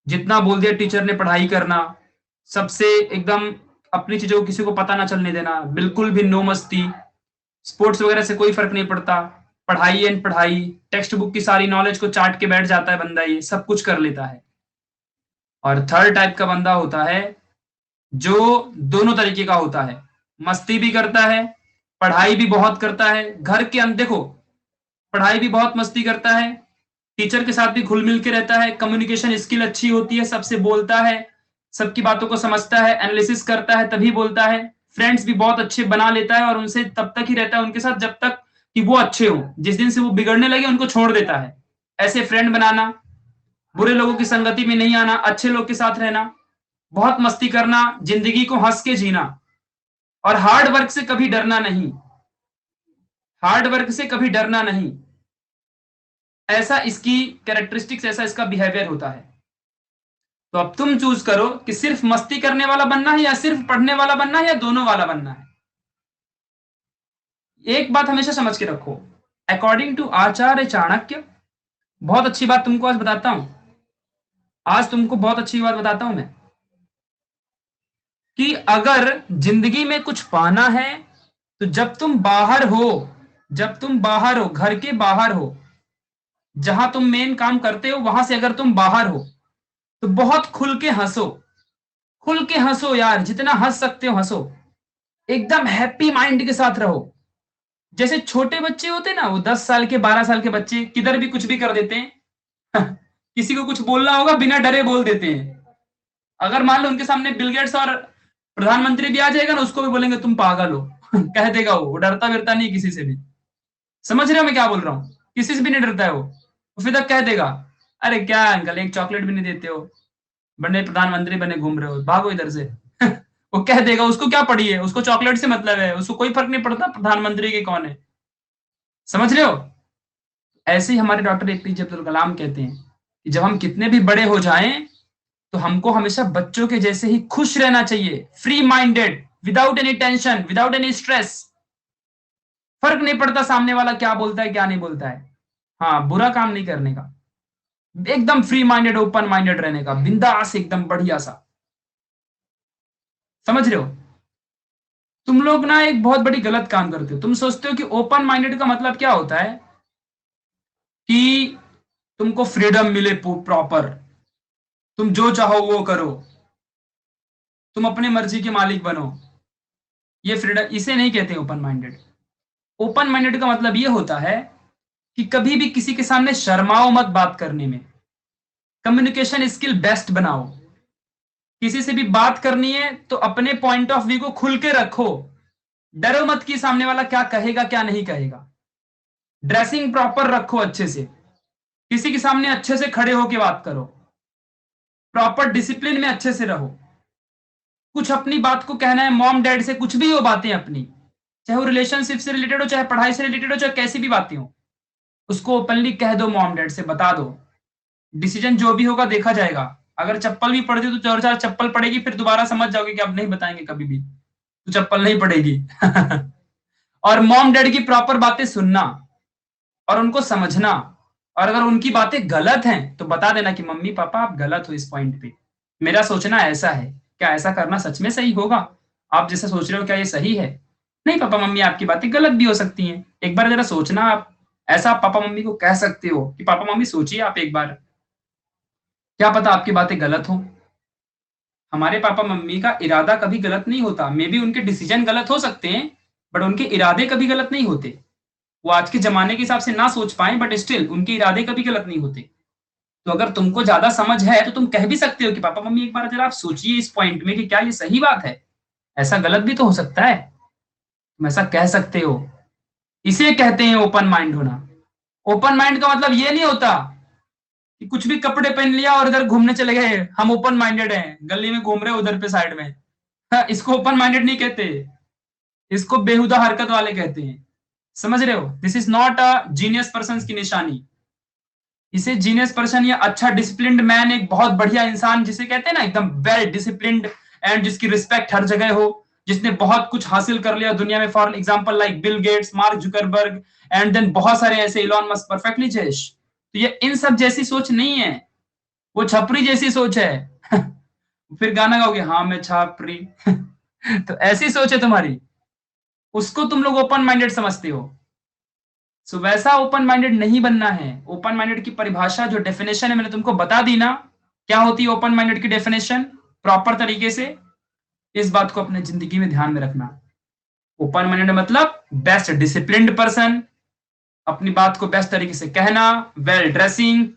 जितना बोल दिया टीचर ने पढ़ाई करना, सबसे एकदम अपनी चीजों को किसी को पता ना चलने देना, बिल्कुल भी नो मस्ती, स्पोर्ट्स वगैरह से कोई फर्क नहीं पड़ता, पढ़ाई एंड पढ़ाई, टेक्स्ट बुक की सारी नॉलेज को चाट के बैठ जाता है बंदा, ये सब कुछ कर लेता है। और थर्ड टाइप का बंदा होता है जो दोनों तरीके का होता है, मस्ती भी करता है, पढ़ाई भी बहुत करता है, घर के अंदर देखो, पढ़ाई भी बहुत मस्ती करता है, टीचर के साथ भी घुल मिल के रहता है, कम्युनिकेशन स्किल अच्छी होती है, सबसे बोलता है, सबकी बातों को समझता है, एनालिसिस करता है तभी बोलता है, फ्रेंड्स भी बहुत अच्छे बना लेता है, और उनसे तब तक ही रहता है उनके साथ जब तक कि वो अच्छे हो, जिस दिन से वो बिगड़ने लगे उनको छोड़ देता है। ऐसे फ्रेंड बनाना, बुरे लोगों की संगति में नहीं आना, अच्छे लोग के साथ रहना, बहुत मस्ती करना, जिंदगी को हंस के जीना, और हार्ड वर्क से कभी डरना नहीं, हार्ड वर्क से कभी डरना नहीं, ऐसा इसकी कैरेक्टरिस्टिक्स, ऐसा इसका बिहेवियर होता है। तो अब तुम चूज करो कि सिर्फ मस्ती करने वाला बनना है, या सिर्फ पढ़ने वाला बनना है, या दोनों वाला बनना है। एक बात हमेशा समझ के रखो, अकॉर्डिंग टू आचार्य चाणक्य, बहुत अच्छी बात तुमको आज बताता हूं, आज तुमको बहुत अच्छी बात बताता हूं मैं, कि अगर जिंदगी में कुछ पाना है तो जब तुम बाहर हो, जब तुम बाहर हो, घर के बाहर हो, जहां तुम मेन काम करते हो वहां से अगर तुम बाहर हो, तो बहुत खुल के हंसो, खुल के हंसो यार, जितना हंस सकते हो हंसो, एकदम हैप्पी माइंड के साथ रहो। जैसे छोटे बच्चे होते हैं ना, वो 10 साल के 12 साल के बच्चे किधर भी कुछ भी कर देते हैं किसी को कुछ बोलना होगा बिना डरे बोल देते हैं। अगर मान लो उनके सामने बिल गेट्स और प्रधानमंत्री भी आ जाएगा ना, उसको भी बोलेंगे तुम पागल हो कह देगा वो डरता विरता नहीं किसी से भी। समझ रहे हो मैं क्या बोल रहा हूँ? किसी से भी नहीं डरता है वो फिर तक कह देगा, अरे क्या अंकल एक चॉकलेट भी नहीं देते हो, बने प्रधानमंत्री बने घूम रहे हो, भागो इधर से वो कह देगा, उसको क्या पड़ी है, उसको चॉकलेट से मतलब है, उसको कोई फर्क नहीं पड़ता प्रधानमंत्री के कौन है। समझ रहे हो? ऐसे ही हमारे डॉक्टर एपीजे अब्दुल कलाम कहते हैं कि जब हम कितने भी बड़े हो जाएं तो हमको हमेशा बच्चों के जैसे ही खुश रहना चाहिए, free minded, without any tension, without any stress. फर्क नहीं पड़ता सामने वाला क्या बोलता है क्या नहीं बोलता है। हाँ, बुरा काम नहीं करने का, एकदम फ्री माइंडेड ओपन माइंडेड रहने का, बिंदास एकदम बढ़िया सा। समझ रहे हो? तुम लोग ना एक बहुत बड़ी गलत काम करते हो। तुम सोचते हो कि ओपन माइंडेड का मतलब क्या होता है कि तुमको फ्रीडम मिले प्रॉपर, तुम जो चाहो वो करो, तुम अपने मर्जी के मालिक बनो। ये फ्रीडम, इसे नहीं कहते ओपन माइंडेड। ओपन माइंडेड का मतलब ये होता है कि कभी भी किसी के सामने शर्माओ मत बात करने में, कम्युनिकेशन स्किल बेस्ट बनाओ। किसी से भी बात करनी है तो अपने पॉइंट ऑफ व्यू को खुल के रखो, डरो मत कि सामने वाला क्या कहेगा क्या नहीं कहेगा। ड्रेसिंग प्रॉपर रखो अच्छे से, किसी के सामने अच्छे से खड़े होके बात करो, प्रॉपर डिसिप्लिन में अच्छे से रहो। कुछ अपनी बात को कहना है मॉम डैड से, कुछ भी हो बातें अपनी, चाहे वो रिलेशनशिप से रिलेटेड हो, चाहे पढ़ाई से रिलेटेड हो, चाहे कैसी भी बातें हो, उसको ओपनली कह दो, मॉम डैड से बता दो। डिसीजन जो भी होगा देखा जाएगा। अगर चप्पल भी पड़ दी तो चार चार चप्पल पड़ेगी, फिर दोबारा समझ जाओगे कि अब नहीं बताएंगे कभी भी, तो चप्पल नहीं पड़ेगी। और मॉम डैड की प्रॉपर बातें सुनना और उनको समझना, और अगर उनकी बातें गलत हैं तो बता देना कि मम्मी पापा आप गलत हो इस पॉइंट पे, मेरा सोचना ऐसा है, क्या ऐसा करना सच में सही होगा? आप जैसे सोच रहे हो क्या ये सही है? नहीं पापा मम्मी आपकी बातें गलत भी हो सकती हैं, एक बार जरा सोचना आप। ऐसा आप पापा मम्मी को कह सकते हो कि पापा मम्मी सोचिए आप एक बार, क्या पता आपकी बातें गलत हो। हमारे पापा मम्मी का इरादा कभी गलत नहीं होता, मे बी उनके डिसीजन गलत हो सकते हैं, बट उनके इरादे कभी गलत नहीं होते। वो आज के जमाने के हिसाब से ना सोच पाए, बट स्टिल उनके इरादे कभी गलत नहीं होते। तो अगर तुमको ज्यादा समझ है तो तुम कह भी सकते हो कि पापा मम्मी एक बार जरा आप सोचिए इस पॉइंट में कि क्या ये सही बात है, ऐसा गलत भी तो हो सकता है। तुम ऐसा कह सकते हो। इसे कहते हैं ओपन माइंड होना। ओपन माइंड का मतलब ये नहीं होता कि कुछ भी कपड़े पहन लिया और इधर घूमने चले गए, हम ओपन माइंडेड हैं, गली में घूम रहे उधर पे साइड में। हाँ, इसको ओपन माइंडेड नहीं कहते, इसको बेहुदा हरकत वाले कहते हैं। समझ रहे हो? This is not a genius person की निशानी। इसे जीनियस पर्सन या अच्छा डिसिप्लिन्ड मैन, एक बहुत बढ़िया इंसान जिसे कहते हैं ना, एकदम वेल डिसिप्लिन्ड एंड जिसकी रिस्पेक्ट हर जगह हो, जिसने बहुत कुछ हासिल कर लिया दुनिया में, for example like Bill Gates, Mark Zuckerberg, and then बहुत सारे ऐसे, इलॉन मस्क, परफेक्टली जैश। तो ये इन सब जैसी सोच नहीं है, वो छपरी जैसी सोच है। फिर गाना गाओगे, हाँ मैं छापरी। तो ऐसी सोच है तुम्हारी, उसको तुम लोग ओपन माइंडेड समझते हो। सो वैसा ओपन माइंडेड नहीं बनना है। ओपन माइंडेड की परिभाषा, जो डेफिनेशन है, मैंने तुमको बता दी ना, क्या होती है ओपन माइंडेड की डेफिनेशन प्रॉपर तरीके से। इस बात को अपने जिंदगी में ध्यान में रखना। ओपन माइंडेड मतलब बेस्ट डिसिप्लिन्ड पर्सन, अपनी बात को बेस्ट तरीके से कहना, वेल ड्रेसिंग,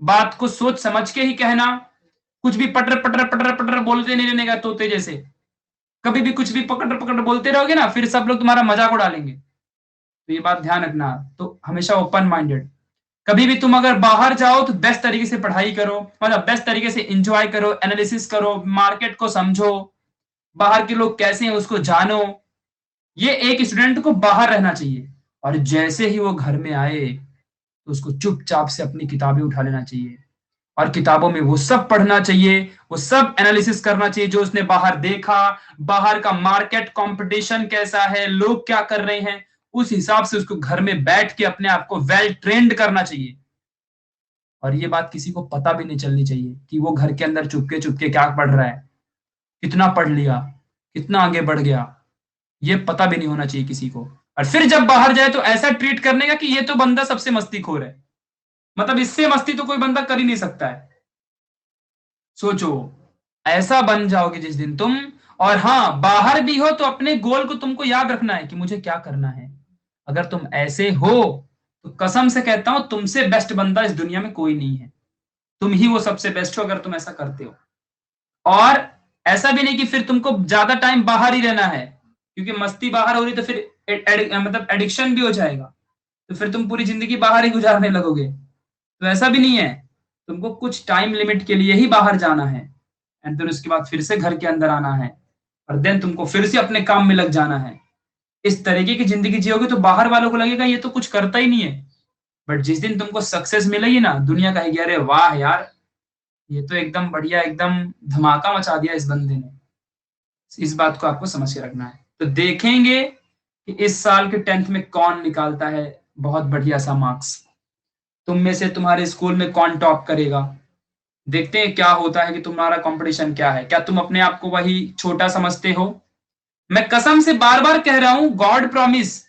बात को सोच समझ के ही कहना, कुछ भी पटर पटर पटर पटर बोलते नहीं रहने का तोते जैसे। कभी भी कुछ भी पकड़ पकड़ बोलते रहोगे ना, फिर सब लोग तुम्हारा मजाक उड़ा लेंगे। तो ये बात ध्यान रखना। तो हमेशा ओपन माइंडेड। कभी भी तुम अगर बाहर जाओ तो बेस्ट तरीके से पढ़ाई करो, मतलब बेस्ट तरीके से एंजॉय करो, एनालिसिस करो, मार्केट को समझो, बाहर के लोग कैसे हैं उसको जानो। ये एक स्टूडेंट को बाहर रहना चाहिए। और जैसे ही वो घर में आए तो उसको चुपचाप से अपनी किताबें उठा लेना चाहिए, और किताबों में वो सब पढ़ना चाहिए, वो सब एनालिसिस करना चाहिए जो उसने बाहर देखा, बाहर का मार्केट कंपटीशन कैसा है, लोग क्या कर रहे हैं, उस हिसाब से उसको घर में बैठ के अपने आप को वेल ट्रेंड करना चाहिए। और ये बात किसी को पता भी नहीं चलनी चाहिए कि वो घर के अंदर चुपके चुपके क्या पढ़ रहा है, कितना पढ़ लिया, कितना आगे बढ़ गया, ये पता भी नहीं होना चाहिए किसी को। और फिर जब बाहर जाए तो ऐसा ट्रीट करने का कि ये तो बंदा सबसे मस्तीखोर है, मतलब इससे मस्ती तो कोई बंदा कर ही नहीं सकता है। सोचो, ऐसा बन जाओगे जिस दिन तुम। और हाँ, बाहर भी हो तो अपने गोल को तुमको याद रखना है कि मुझे क्या करना है। अगर तुम ऐसे हो तो कसम से कहता हूं, तुमसे बेस्ट बंदा इस दुनिया में कोई नहीं है। तुम ही वो सबसे बेस्ट हो अगर तुम ऐसा करते हो। और ऐसा भी नहीं कि फिर तुमको ज्यादा टाइम बाहर ही रहना है, क्योंकि मस्ती बाहर हो रही तो फिर मतलब एडिक्शन भी हो जाएगा, तो फिर तुम पूरी जिंदगी बाहर ही गुजारने लगोगे। तो ऐसा भी नहीं है, तुमको कुछ टाइम लिमिट के लिए ही बाहर जाना है, एंड फिर उसके बाद फिर से घर के अंदर आना है, और देन तुमको फिर से अपने काम में लग जाना है। इस तरीके की जिंदगी जियोगे तो बाहर वालों को लगेगा ये तो कुछ करता ही नहीं है। बट जिस दिन तुमको सक्सेस मिलेगी ना, दुनिया कहेगी अरे वाह यार, ये तो एकदम बढ़िया, एकदम धमाका मचा दिया इस बंदे ने। इस बात को आपको समझ के रखना है। तो देखेंगे कि इस साल के 10th में कौन निकालता है बहुत बढ़िया सा मार्क्स, तुम में से तुम्हारे स्कूल में कौन टॉप करेगा। देखते हैं क्या होता है कि तुम्हारा कंपटीशन क्या है, क्या तुम अपने आप को वही छोटा समझते हो। मैं कसम से बार बार कह रहा हूं, गॉड प्रॉमिस,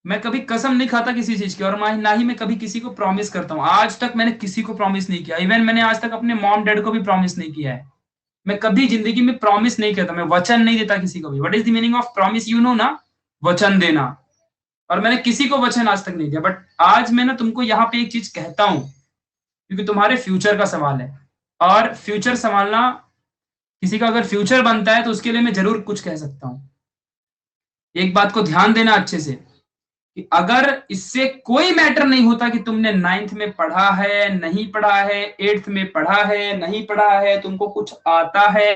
मैं कभी कसम नहीं खाता किसी चीज की, और ना ही मैं कभी किसी को प्रॉमिस करता हूं। आज तक मैंने किसी को प्रॉमिस नहीं किया, इवन मैंने आज तक अपने मॉम डैड को भी प्रॉमिस नहीं किया है। मैं कभी जिंदगी में प्रॉमिस नहीं करता, मैं वचन नहीं देता किसी को भी। What is the meaning of promise, you know ना, वचन देना। और मैंने किसी को वचन आज तक नहीं दिया, बट आज मैं ना तुमको यहाँ पे एक चीज कहता हूं, क्योंकि तुम्हारे फ्यूचर का सवाल है, और फ्यूचर संभालना, किसी का अगर फ्यूचर बनता है तो उसके लिए मैं जरूर कुछ कह सकता हूँ। एक बात को ध्यान देना अच्छे से, कि अगर इससे कोई मैटर नहीं होता कि तुमने 9th में पढ़ा है नहीं पढ़ा है, 8th में पढ़ा है नहीं पढ़ा है, तुमको कुछ आता है,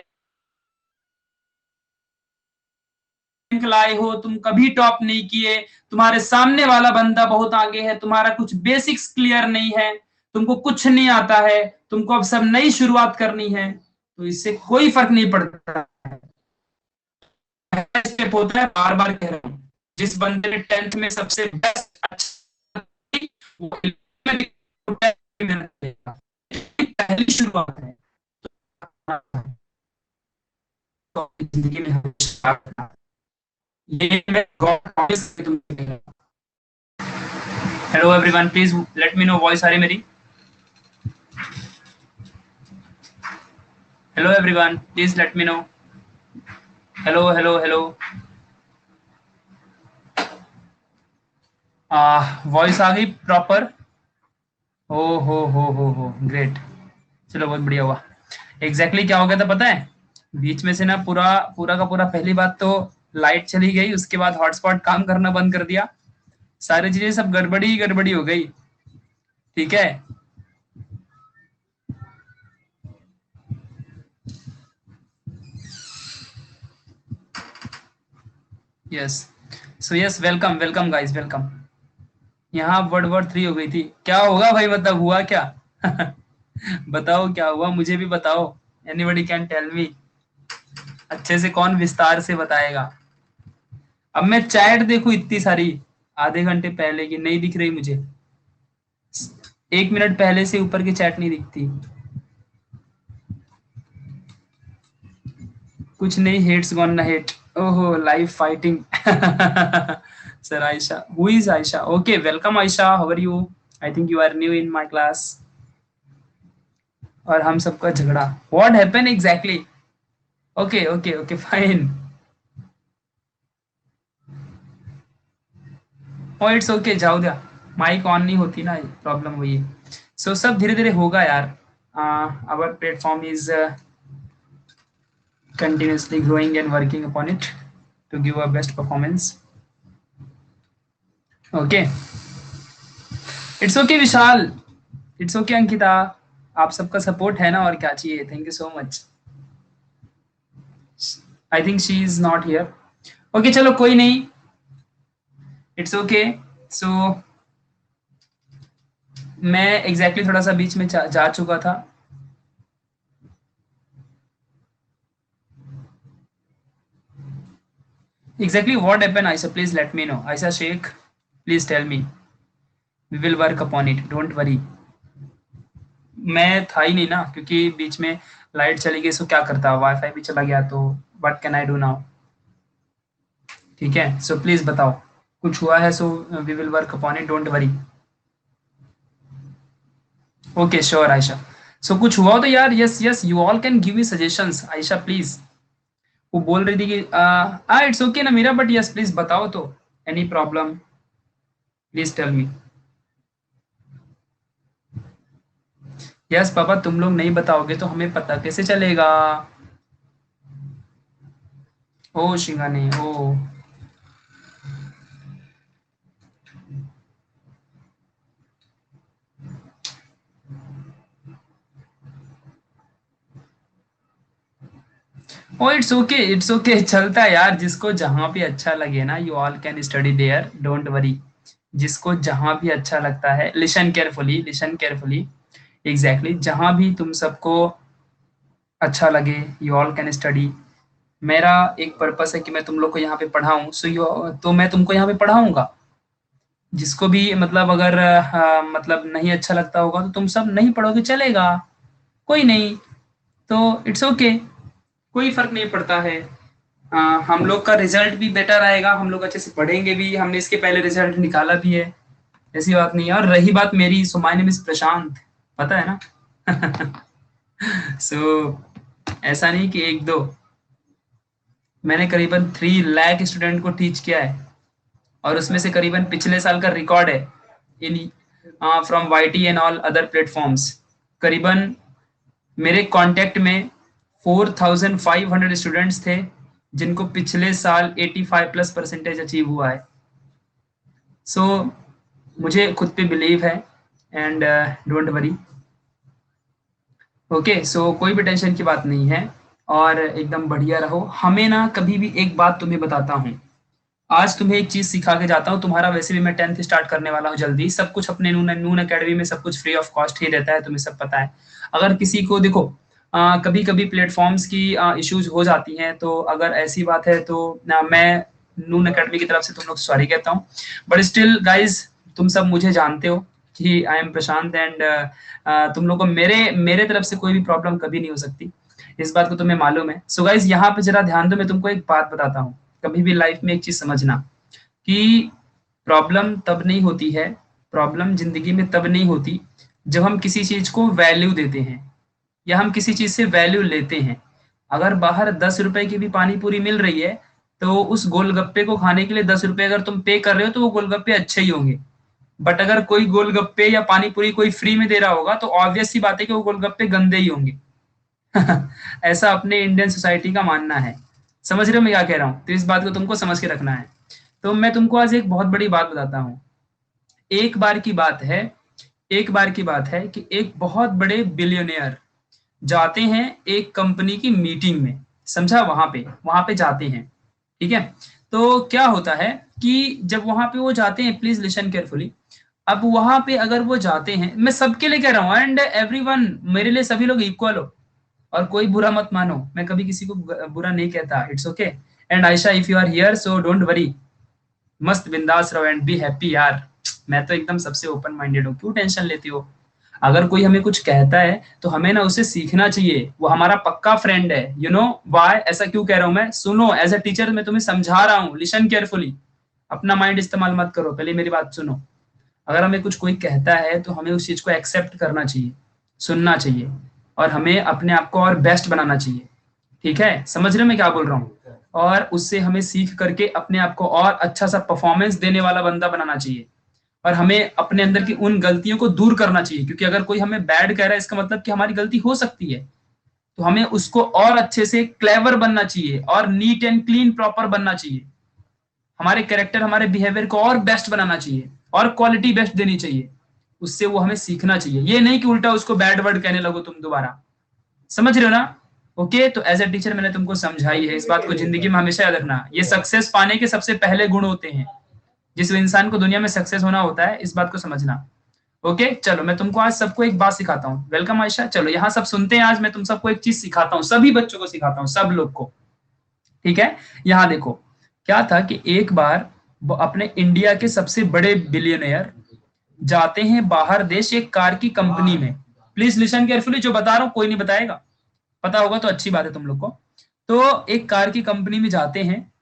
रैंक लाए हो, तुम कभी टॉप नहीं किए, तुम्हारे सामने वाला बंदा बहुत आगे है, तुम्हारा कुछ बेसिक्स क्लियर नहीं है, तुमको कुछ नहीं आता है, तुमको अब सब नई शुरुआत करनी है, तो इससे कोई फर्क नहीं पड़ता। स्टेप होता है, बार बार कह रहा हूं, जिस बंदे ने 10th में सबसे बेस्ट अच्छा की, वो 11th में मेहनत करेगा। पहली शुरुआत है, तो जिंदगी में हमेशा ये मैं गॉड प्रॉमिस तुमको कह रहा हूं। Hello everyone, please let me know, voice आ रही मेरी? Hello everyone, please let me know. Hello hello hello, voice आ गई प्रॉपर? ओ हो ग्रेट, चलो बहुत बढ़िया हुआ। एग्जैक्टली क्या हो गया था पता है, बीच में से ना पूरा पूरा का पूरा, पहली बात तो लाइट चली गई, उसके बाद हॉटस्पॉट काम करना बंद कर दिया, सारी चीजें सब गड़बड़ी गड़बड़ी हो गई। ठीक है, yes, so yes, welcome welcome guys, welcome. यहाँ वर्ल्ड वॉर 3 हो गई थी, क्या होगा भाई, मतलब हुआ क्या? बताओ क्या हुआ, मुझे भी बताओ, एनीबडी कैन टेल मी। अच्छे से कौन विस्तार से बताएगा? अब मैं चैट देखूं इतनी सारी, आधे घंटे पहले की नहीं दिख रही मुझे, 1 मिनट पहले से ऊपर की चैट नहीं दिखती। कुछ नहीं, हेट्स गॉन ना हेट, ओहो live fighting. Sir Ayesha, who is Ayesha? Okay, welcome Ayesha, how are you? I think you are new in my class. और हम सबका झगड़ा, what happen exactly? Okay okay okay fine, oh it's okay, जाओ दिया, mic on नहीं होती ना, प्रॉब्लम वही है। सो सब धीरे धीरे होगा यार, our platform is continuously growing and working upon it to give our best performance. Okay, it's okay Vishal, it's okay Ankita, आप सबका सपोर्ट है ना, और क्या चाहिए, thank you so much. I think she is not here, okay चलो कोई नहीं, इट्स ओके। सो मैं एग्जैक्टली थोड़ा सा बीच में जा चुका था। Exactly what happened Ayesha, please let me know, Ayesha Shaikh, please tell me, we will work upon it, don't worry. मैं था ही नहीं ना, क्योंकि बीच में लाइट चली गई, सो क्या करता, वाईफाई भी चला गया, तो what can I do now. ठीक है, सो प्लीज बताओ, कुछ हुआ है, so we will work upon it, don't worry. Okay sure Ayesha, so कुछ हुआ हो तो यार, yes yes, you all can give me suggestions Ayesha please. वो बोल रही थी कि इट्स ओके ना मेरा, बट यस प्लीज बताओ तो, any problem, please tell me. Yes पापा, तुम लोग नहीं बताओगे तो हमें पता कैसे चलेगा? Oh Shingani oh, oh it's okay, it's okay, चलता है यार, जिसको जहां भी अच्छा लगे ना, you all can study there, don't worry. जिसको जहां भी अच्छा लगता है, listen carefully, listen carefully, exactly जहां भी तुम सबको अच्छा लगे, यू ऑल कैन स्टडी, मेरा एक पर्पस है कि मैं तुम लोग को यहाँ पे पढ़ाऊं, तो मैं तुमको यहाँ पे पढ़ाऊंगा। जिसको भी मतलब अगर मतलब नहीं अच्छा लगता होगा तो तुम सब नहीं पढ़ोगे, चलेगा, कोई नहीं, तो इट्स ओके, कोई फर्क नहीं पड़ता है। हम लोग का रिजल्ट भी बेटर आएगा, हम लोग अच्छे से पढ़ेंगे भी, हमने इसके पहले रिजल्ट निकाला भी है, ऐसी बात नहीं है। और रही बात मेरी, सो माय नेम इज प्रशांत, पता है ना? सो ऐसा नहीं कि एक दो, मैंने करीबन 3 लाख स्टूडेंट को टीच किया है, और उसमें से करीबन पिछले साल का रिकॉर्ड है in from YT and all other platforms. करीबन मेरे कांटेक्ट में 4500 स्टूडेंट्स थे जिनको पिछले साल 85+ परसेंटेज अचीव हुआ है। सो मुझे खुद पे बिलीव है, एंड डोंट वरी। ओके, सो कोई भी टेंशन की बात नहीं है, और एकदम बढ़िया रहो। हमें ना कभी भी, एक बात तुम्हें बताता हूँ, आज तुम्हें एक चीज सिखा के जाता हूँ। तुम्हारा वैसे भी मैं 10th स्टार्ट करने वाला हूँ जल्दी, सब कुछ अपने नून नून अकेडमी में सब कुछ फ्री ऑफ कॉस्ट ही रहता है, तुम्हें सब पता है। अगर किसी को देखो, कभी कभी प्लेटफॉर्म्स की इश्यूज हो जाती हैं, तो अगर ऐसी बात है तो मैं नून अकेडमी की तरफ से तुम लोग सॉरी कहता हूँ। बट स्टिल गाइज, तुम सब मुझे जानते हो कि आई एम प्रशांत, एंड तुम लोग को मेरे मेरे तरफ से कोई भी प्रॉब्लम कभी नहीं हो सकती, इस बात को तुम्हें मालूम है। सो गाइज, यहाँ पे जरा ध्यान दो, मैं तुमको एक बात बताता हूँ। कभी भी लाइफ में एक चीज समझना कि प्रॉब्लम तब नहीं होती है, प्रॉब्लम जिंदगी में तब नहीं होती जब हम किसी चीज को वैल्यू देते हैं, या हम किसी चीज से वैल्यू लेते हैं। अगर बाहर 10 रुपए की भी पानी पूरी मिल रही है, तो उस गोलगप्पे को खाने के लिए 10 रुपए अगर तुम पे कर रहे हो, तो वो गोलगप्पे अच्छे ही होंगे। बट अगर कोई गोलगप्पे या पानी पूरी कोई फ्री में दे रहा होगा, तो ऑब्वियस सी बात है कि वो गोलगप्पे गंदे ही होंगे। ऐसा अपने इंडियन सोसाइटी का मानना है। समझ रहे हो मैं क्या कह रहा हूँ? तो इस बात को तुमको समझ के रखना है। तो मैं तुमको आज एक बहुत बड़ी बात बताता हूँ। एक बार की बात है, एक बार की बात है कि एक बहुत बड़े बिलियनियर जाते हैं एक कंपनी की मीटिंग में, समझा? वहां पे जाते हैं, ठीक है? तो क्या होता है कि जब वहां पे वो जाते हैं, प्लीज लिसन केयरफुली। अब वहां पे अगर वो जाते हैं, मैं सबके लिए कह रहा हूँ, एंड एवरीवन, मेरे लिए सभी लोग इक्वल हो, और कोई बुरा मत मानो, मैं कभी किसी को बुरा नहीं कहता, it's okay. And Ayesha, if you are here, so don't worry, मस्त बिंदास रहो एंड बी हैप्पी यार। मैं तो एकदम सबसे ओपन माइंडेड हूँ, क्यों टेंशन लेती हो? अगर कोई हमें कुछ कहता है तो हमें ना उसे सीखना चाहिए, वो हमारा पक्का फ्रेंड है। यू नो वाई ऐसा क्यों कह रहा हूं मैं? सुनो, एज अ टीचर मैं तुम्हें समझा रहा हूँ, लिसन केयरफुली। अपना माइंड इस्तेमाल मत करो, पहले मेरी बात सुनो। अगर हमें कुछ कोई कहता है तो हमें उस चीज को एक्सेप्ट करना चाहिए, सुनना चाहिए, और हमें अपने आप को और बेस्ट बनाना चाहिए। ठीक है, समझ रहे हो मैं क्या बोल रहा हूँ? और उससे हमें सीख करके अपने आप को और अच्छा सा परफॉर्मेंस देने वाला बंदा बनाना चाहिए, और हमें अपने अंदर की उन गलतियों को दूर करना चाहिए, क्योंकि अगर कोई हमें बैड कह रहा है, इसका मतलब कि हमारी गलती हो सकती है। तो हमें उसको और अच्छे से क्लेवर बनना चाहिए, और नीट एंड क्लीन प्रॉपर बनना चाहिए। हमारे कैरेक्टर, हमारे बिहेवियर को और बेस्ट बनाना चाहिए, और क्वालिटी बेस्ट देनी चाहिए। उससे वो हमें सीखना चाहिए, ये नहीं कि उल्टा उसको बैड वर्ड कहने लगो तुम दोबारा। समझ रहे हो ना? ओके, तो एज ए टीचर मैंने तुमको समझाई है, इस बात को जिंदगी में हमेशा याद रखना। ये सक्सेस पाने के सबसे पहले गुण होते हैं, जिस इंसान को दुनिया में सक्सेस होना होता है, इस बात को समझना। ओके, चलो मैं तुमको आज सबको एक बात सिखाता हूँ। वेलकम आयशा, चलो यहाँ सब सुनते हैं। आज मैं तुम सबको एक चीज सिखाता हूँ, सभी बच्चों को सिखाता हूँ, सब लोग को। ठीक है, यहाँ देखो, क्या था कि एक बार अपने इंडिया के सबसे बड़े बिलियनियर जाते हैं बाहर देश एक कार की कंपनी में। प्लीज लिसन केयरफुली, जो बता रहा हूँ कोई नहीं बताएगा, पता होगा तो अच्छी बात है तुम लोग को। तो एक कार की कंपनी में जाते हैं,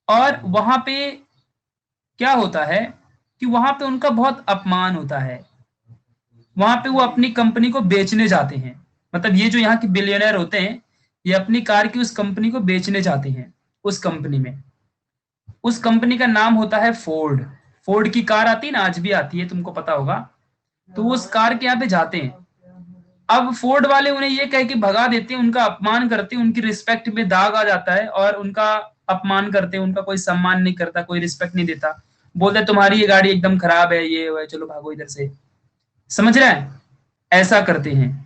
और वहां पे क्या होता है कि वहां पे उनका बहुत अपमान होता है। वहां पे वो अपनी कंपनी को बेचने जाते हैं, मतलब ये जो यहाँ के बिलियनर होते हैं, ये अपनी कार की उस कंपनी को बेचने जाते हैं। उस कंपनी में, उस कंपनी का नाम होता है फोर्ड। फोर्ड की कार आती है ना, आज भी आती है, तुमको पता होगा। तो वो उस कार के यहाँ पे जाते हैं। अब फोर्ड वाले उन्हें ये कह के भगा देते हैं, उनका अपमान करते हैं, उनकी रिस्पेक्ट में दाग आ जाता है, और उनका अपमान करते हैं, उनका कोई सम्मान नहीं करता, कोई रिस्पेक्ट नहीं देता। बोलते तुम्हारी ये गाड़ी एकदम खराब है, ये है, चलो भागो इधर से। समझ रहा है? ऐसा करते हैं।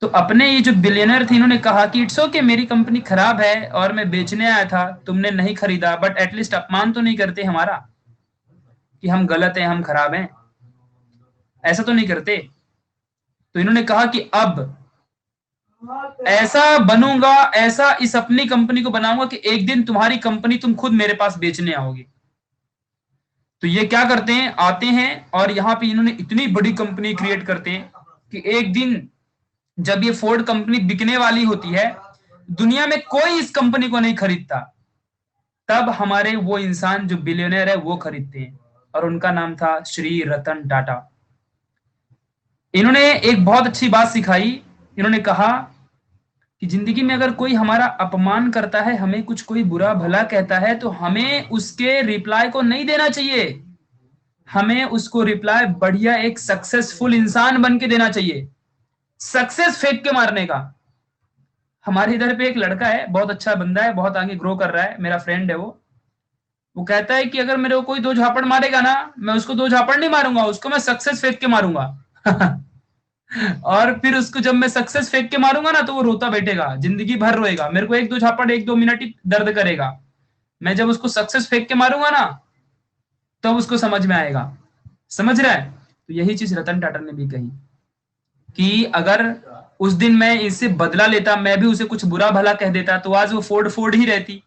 तो अपने ये जो बिलियनर थे, इन्होंने कहा कि इट्स ओके, मेरी कंपनी खराब है और मैं बेचने आया था, तुमने नहीं खरीदा, बट एटलीस्ट अपमान तो नहीं करते हमारा कि हम गलत हैं, हम खराब हैं, ऐसा तो नहीं करते। तो इन्होंने कहा कि अब ऐसा बनूंगा, ऐसा इस अपनी कंपनी को बनाऊंगा कि एक दिन तुम्हारी कंपनी तुम खुद मेरे पास बेचने आओगे। तो ये क्या करते हैं, आते हैं और यहाँ पे इन्होंने इतनी बड़ी कंपनी क्रिएट करते हैं कि एक दिन जब ये फोर्ड कंपनी बिकने वाली होती है, दुनिया में कोई इस कंपनी को नहीं खरीदता, तब हमारे वो इंसान जो बिलियनर है वो खरीदते हैं, और उनका नाम था श्री रतन टाटा। इन्होंने एक बहुत अच्छी बात सिखाई। इन्होंने कहा कि जिंदगी में अगर कोई हमारा अपमान करता है, हमें कुछ कोई बुरा भला कहता है, तो हमें उसके रिप्लाई को नहीं देना चाहिए, हमें उसको रिप्लाई बढ़िया एक सक्सेसफुल इंसान बन के देना चाहिए, सक्सेस फेंक के मारने का। हमारे इधर पे एक लड़का है, बहुत अच्छा बंदा है, बहुत आगे ग्रो कर रहा है, मेरा फ्रेंड है वो कहता है कि अगर मेरे को कोई दो झापड़ मारेगा ना, मैं उसको दो झापड़ नहीं मारूंगा, उसको मैं सक्सेस फेंक के मारूंगा। और फिर उसको जब मैं सक्सेस फेंक के मारूंगा ना, तो वो रोता बैठेगा, जिंदगी भर रोएगा, मेरे को एक दो झापड़ एक दो मिनट ही दर्द करेगा, मैं जब उसको सक्सेस फेंक के मारूंगा ना, तब उसको समझ में आएगा। समझ रहा है? तो यही चीज रतन टाटा ने भी कही कि अगर उस दिन मैं इससे बदला लेता, मैं भी उसे कुछ बुरा भला कह देता, तो आज वो फोर्ड फोर्ड ही रहती।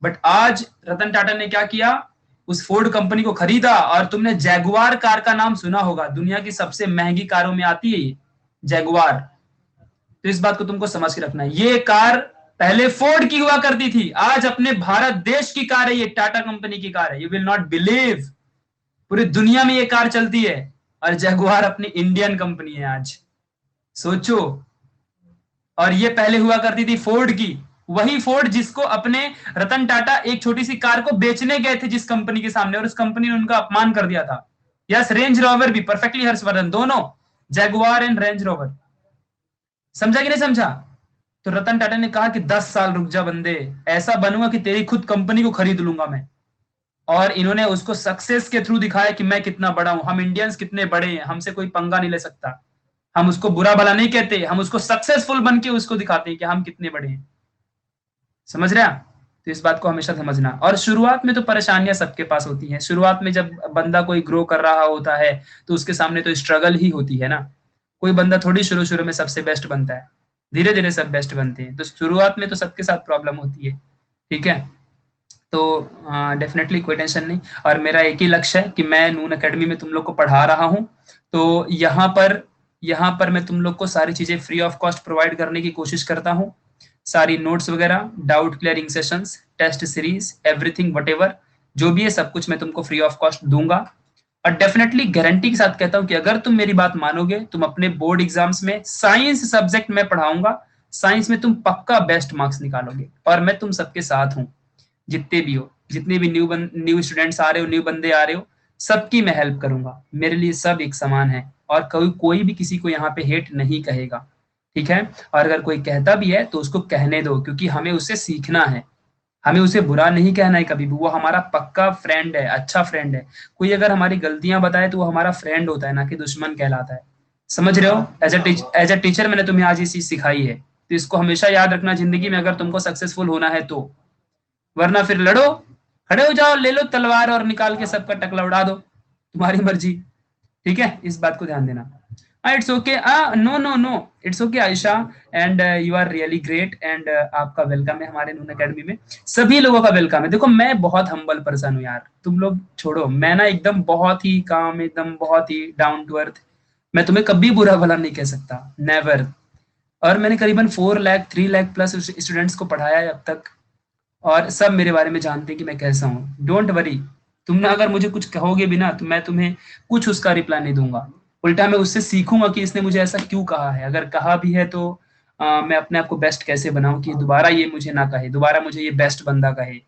बट आज रतन टाटा ने क्या किया, उस फोर्ड कंपनी को खरीदा, और तुमने जैगुआर कार का नाम सुना होगा, दुनिया की सबसे महंगी कारों में आती है ये जैगुआर। तो इस बात को तुमको समझ के रखना है, ये कार पहले फोर्ड की हुआ करती थी, आज अपने भारत देश की कार है, ये टाटा कंपनी की कार है। यू विल नॉट बिलीव, पूरी दुनिया में ये कार चलती है, और जैगुआर अपनी इंडियन कंपनी है आज। सोचो। और ये पहले हुआ करती थी फोर्ड की, वही फोर्ड जिसको अपने रतन टाटा एक छोटी सी कार को बेचने गए थे जिस कंपनी के सामने, और उस कंपनी ने उनका अपमान कर दिया था। यस, रेंज रोवर भी, परफेक्टली हर्षवर्धन, दोनों, जैगुआर एंड रेंज रोवर। समझा कि नहीं समझा? तो रतन टाटा ने कहा कि 10 साल रुक जा बंदे, ऐसा बनूंगा कि तेरी खुद कंपनी को खरीद लूंगा मैं। और इन्होंने उसको सक्सेस के थ्रू दिखाया कि मैं कितना बड़ा हूं, हम इंडियंस कितने बड़े हैं, हमसे कोई पंगा नहीं ले सकता। हम उसको बुरा भला नहीं कहते, हम उसको सक्सेसफुल बन के उसको दिखाते हैं कि हम कितने बड़े हैं। समझ रहे हैं? तो इस बात को हमेशा समझना। और शुरुआत में तो परेशानियां सबके पास होती हैं, शुरुआत में जब बंदा कोई ग्रो कर रहा होता है, तो उसके सामने तो स्ट्रगल ही होती है ना। कोई बंदा थोड़ी शुरू शुरू में सबसे बेस्ट बनता है, धीरे धीरे सब बेस्ट बनते हैं, तो शुरुआत में तो सबके साथ प्रॉब्लम होती है। ठीक है? तो डेफिनेटली कोई टेंशन नहीं, और मेरा एक ही लक्ष्य है कि मैं नून एकेडमी में तुम लोग को पढ़ा रहा हूँ। तो यहाँ पर मैं तुम लोग को सारी चीजें फ्री ऑफ कॉस्ट प्रोवाइड करने की कोशिश करता हूँ। सारी नोट्स वगैरह, doubt clearing sessions, test series, everything what जो भी है सब कुछ मैं तुमको फ्री ऑफ कॉस्ट दूंगा। और डेफिनेटली गारंटी के साथ कहता हूँ कि अगर तुम मेरी बात मानोगे, तुम अपने बोर्ड एग्जाम्स में साइंस सब्जेक्ट में पढ़ाऊंगा, साइंस में तुम पक्का बेस्ट मार्क्स निकालोगे, और मैं तुम सबके साथ हूँ, जितने भी हो, जितने भी न्यू स्टूडेंट्स आ रहे हो, न्यू बंदे आ रहे हो, सबकी मैं हेल्प करूंगा। मेरे लिए सब एक समान है, और कोई भी किसी को यहाँ पे हेट नहीं कहेगा। ठीक है? और अगर कोई कहता भी है तो उसको कहने दो, क्योंकि हमें उससे सीखना है, हमें उसे बुरा नहीं कहना है कभी भी, वो हमारा पक्का फ्रेंड है, अच्छा फ्रेंड है। कोई अगर हमारी गलतियां बताए तो वो हमारा फ्रेंड होता है, ना कि दुश्मन कहलाता है। समझ रहे हो? एज अ टीचर मैंने तुम्हें आज ये चीज सिखाई है, तो इसको हमेशा याद रखना जिंदगी में, अगर तुमको सक्सेसफुल होना है तो। वरना फिर लड़ो, खड़े हो जाओ, ले लो तलवार और निकाल के सबका टकला उड़ा दो, तुम्हारी मर्जी। ठीक है? इस बात को ध्यान देना। It's okay, no no no, it's okay Ayesha, and you are really great, and आपका वेलकम है हमारे नून एकेडमी में, सभी लोगों का वेलकम है। देखो मैं बहुत हम्बल पर्सन हूँ यार, तुम लोग छोड़ो, मैं ना एकदम बहुत ही काम, एकदम बहुत ही डाउन टू अर्थ, मैं तुम्हें कभी बुरा भला नहीं कह सकता, नेवर। और मैंने करीबन 4 लाख 3 लाख प्लस स्टूडेंट्स को पढ़ाया है अब तक, और सब मेरे बारे में जानते हैं कि मैं कैसा हूँ। डोंट वरी, तुम ना अगर मुझे कुछ कहोगे भी ना, तो मैं तुम्हें कुछ उसका रिप्लाई नहीं दूंगा, उल्टा मैं उससे सीखूंगा कि इसने मुझे ऐसा क्यों कहा है, अगर कहा भी है तो मैं अपने आप को बेस्ट कैसे बनाऊं कि दोबारा ये मुझे ना कहे, दोबारा मुझे ये बेस्ट बंदा कहे।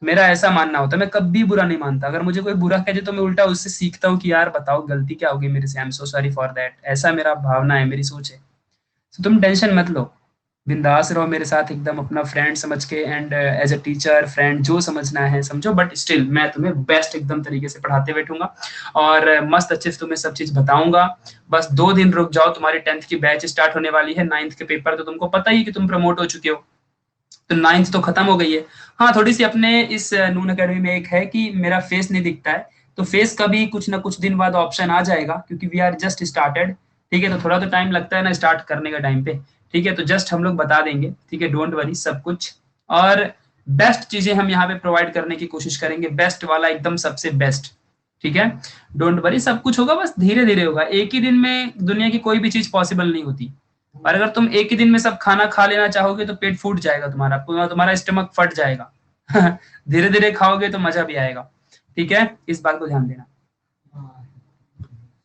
मेरा ऐसा मानना होता है, मैं कभी बुरा नहीं मानता, अगर मुझे कोई बुरा कहे तो मैं उल्टा उससे सीखता हूँ कि यार बताओ गलती क्या होगी मेरे से, I am so sorry for that, ऐसा मेरा भावना है, मेरी सोच है। तो तुम टेंशन मत लो, बिंदास रहो मेरे साथ एकदम अपना फ्रेंड समझ के, and as a teacher friend जो समझना है समझो, बट स्टिल मैं तुम्हें बेस्ट एकदम तरीके से पढ़ाते बैठूंगा, और मस्त अच्छे से तुम्हें सब चीज बताऊंगा। बस 2 दिन रुक जाओ, तुम्हारी 10th की बैच स्टार्ट होने वाली है, 9th के पेपर तो तुमको पता ही कि तुम प्रमोट हो चुके हो, तो 9th तो खत्म हो गई है। हाँ, थोड़ी सी अपने इस नून अकेडमी में एक है कि मेरा फेस नहीं दिखता है, तो फेस का भी कुछ ना कुछ दिन बाद ऑप्शन आ जाएगा, क्योंकि वी आर जस्ट स्टार्टेड, ठीक है, तो थोड़ा तो टाइम लगता है ना स्टार्ट करने का टाइम पे, ठीक है, तो जस्ट हम लोग बता देंगे, ठीक है, डोंट वरी सब कुछ, और बेस्ट चीजें हम यहाँ पे प्रोवाइड करने की कोशिश करेंगे, बेस्ट वाला एकदम सबसे बेस्ट, ठीक है, डोंट वरी सब कुछ होगा, बस धीरे धीरे होगा, एक ही दिन में दुनिया की कोई भी चीज पॉसिबल नहीं होती, और अगर तुम एक ही दिन में सब खाना खा लेना चाहोगे तो पेट फूट जाएगा तुम्हारा, तुम्हारा स्टमक फट जाएगा। धीरे धीरे खाओगे तो मजा भी आएगा, ठीक है, इस बात को ध्यान देना,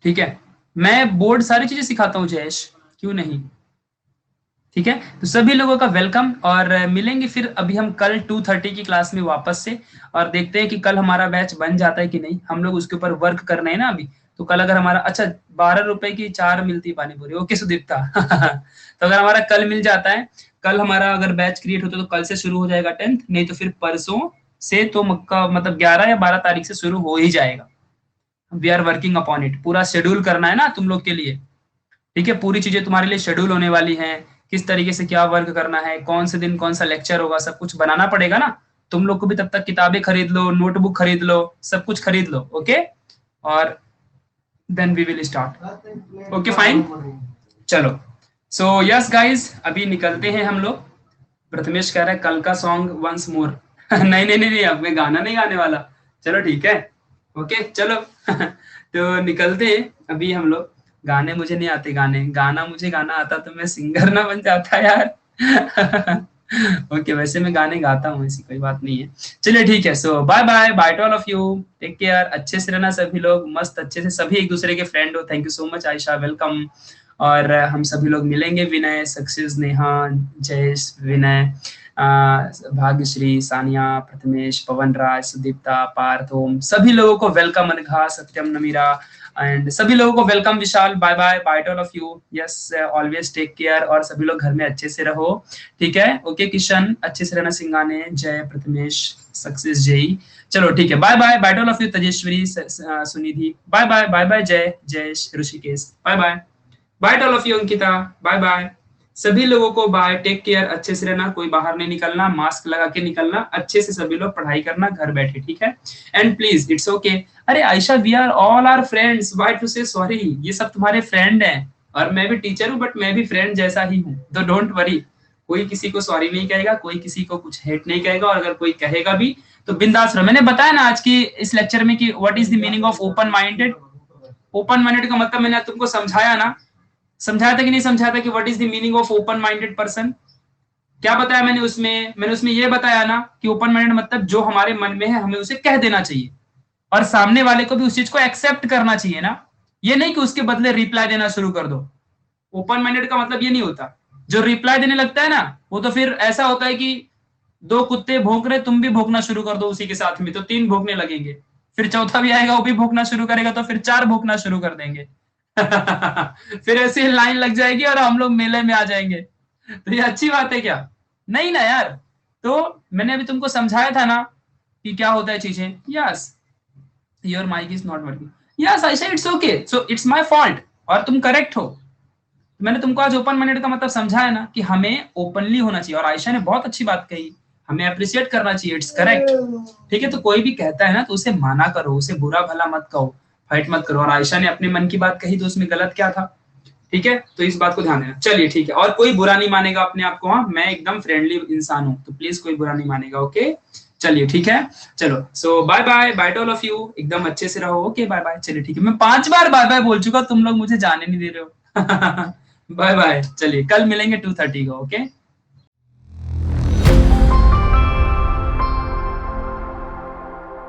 ठीक है, मैं बोर्ड सारी चीजें सिखाता हूँ जयेश, क्यों नहीं, ठीक है, तो सभी लोगों का वेलकम, और मिलेंगे फिर अभी हम कल 2:30 की क्लास में वापस से, और देखते हैं कि कल हमारा बैच बन जाता है कि नहीं, हम लोग उसके ऊपर वर्क करना है ना अभी, तो कल अगर हमारा, अच्छा 12 रुपए की 4 मिलती है पानी पूरी, ओके सुदीप्ता। तो अगर हमारा कल मिल जाता है, कल हमारा अगर बैच क्रिएट होता है तो कल से शुरू हो जाएगा 10th, नहीं तो फिर परसों से, तो मक्का मतलब 11 या 12 तारीख से शुरू हो ही जाएगा, we are working upon it, पूरा शेड्यूल करना है ना तुम लोग के लिए, ठीक है, पूरी चीजें तुम्हारे लिए शेड्यूल होने वाली हैं, किस तरीके से क्या वर्क करना है, कौन से दिन कौन सा लेक्चर होगा, सब कुछ बनाना पड़ेगा ना, तुम लोग को भी तब तक किताबें खरीद लो, नोटबुक खरीद लो, सब कुछ खरीद लो, ओके, और then we will start, okay fine, चलो, सो यस गाइज, अभी निकलते हैं हम लोग, प्रथमेश कह रहा है कल का सॉन्ग वंस मोर। नहीं नहीं नहीं नहीं, अब मैं गाना नहीं गाने वाला, चलो ठीक है, ओके चलो। तो निकलते हैं अभी हम लोग, गाने मुझे नहीं आते, गाने गाना मुझे गाना आता तो मैं सिंगर ना बन जाता यार। ओके, वैसे मैं गाने गाता हूँ, ऐसी कोई बात नहीं है, चलिए ठीक है, so bye bye bye to all of you, take care, अच्छे से रहना सभी लोग, मस्त अच्छे से सभी एक दूसरे के फ्रेंड हो, thank you so much Ayesha, welcome, और हम सभी लोग मिलेंगे, विनय, सक्सेस, नेहा, जयेश, विनय, भाग्यश्री, सानिया, प्रथमेश, पवन राज, सुदीप्ता, पार्थ, ओम, सभी लोगों को वेलकम, अनघा, सत्यम, नमीरा, एंड सभी लोगों को welcome, Vishal, bye bye bye to all of you, yes always take care, और सभी लोग घर में अच्छे से रहो, ठीक है, ओके किशन, अच्छे से रहना, सिंगाने, जय, प्रथमेश, सक्सेस, जय, चलो ठीक है, bye bye bye to all of you, Tejaswi, Sunidhi, bye bye bye bye, Jai, Jayesh, Rishikesh, bye bye bye to all of you, Ankita, bye bye, सभी लोगों को बाय, टेक केयर, अच्छे से रहना, कोई बाहर नहीं निकलना, मास्क लगा के निकलना, अच्छे से सभी लोग पढ़ाई करना घर बैठे, ठीक है, एंड प्लीज इट्स ओके, अरे Ayesha we are all are friends, why to say sorry, ये सब तुम्हारे फ्रेंड हैं, और मैं भी टीचर हूँ, बट मैं भी फ्रेंड जैसा ही हूँ, तो डोंट वरी, कोई किसी को सॉरी नहीं कहेगा, कोई किसी को कुछ हेट नहीं कहेगा, और अगर कोई कहेगा भी तो बिंदास रहो, मैंने बताया ना आज की इस लेक्चर में कि what is the meaning of open minded, open minded का मतलब मैंने तुमको समझाया ना, समझाया था कि नहीं समझाया था कि what is the meaning of open minded person, क्या बताया मैंने उसमें ये बताया ना कि ओपन माइंडेड मतलब जो हमारे मन में है हमें उसे कह देना चाहिए, और सामने वाले को भी उस चीज को एक्सेप्ट करना चाहिए ना, ये नहीं कि उसके बदले रिप्लाई देना शुरू कर दो, ओपन माइंडेड का मतलब ये नहीं होता, जो रिप्लाई देने लगता है ना वो तो फिर ऐसा होता है कि दो कुत्ते भौंक रहे, तुम भी भौंकना शुरू कर दो उसी के साथ में, तो 3 भौंकने लगेंगे, फिर चौथा भी आएगा वो भी भौंकना शुरू करेगा, तो फिर 4 भौंकना शुरू कर देंगे। फिर ऐसे लाइन लग जाएगी और हम लोग मेले में आ जाएंगे, तो ये अच्छी बात है क्या, नहीं ना यार, तो मैंने अभी तुमको समझाया था ना कि क्या होता है चीजें, yes, your mic is not working, yes I say it's okay, so it's my fault, और तुम करेक्ट हो, मैंने तुमको आज ओपन माइंडेड का मतलब समझाया ना कि हमें ओपनली होना चाहिए, और आयशा ने बहुत अच्छी बात कही, हमें अप्रिशिएट करना चाहिए, इट्स करेक्ट, ठीक है, तो कोई भी कहता है ना तो उसे माना करो, उसे बुरा भला मत कहो, फाइट मत करो, और आयशा ने अपने मन की बात कही तो उसमें गलत क्या था, ठीक है, तो इस बात को ध्यान देना, चलिए ठीक है, और कोई बुरा नहीं मानेगा अपने आप को, हाँ मैं एकदम फ्रेंडली इंसान हूँ, तो प्लीज कोई बुरा नहीं मानेगा, ओके, चलिए ठीक है, चलो, so bye bye bye to all of you, एकदम अच्छे से रहो, ओके बाय बाय, चलिए ठीक है, मैं 5 बार बाय बाय बोल चुका, तुम लोग मुझे जाने नहीं दे रहे हो। बाय बाय, चलिए कल मिलेंगे 2:30 को, ओके।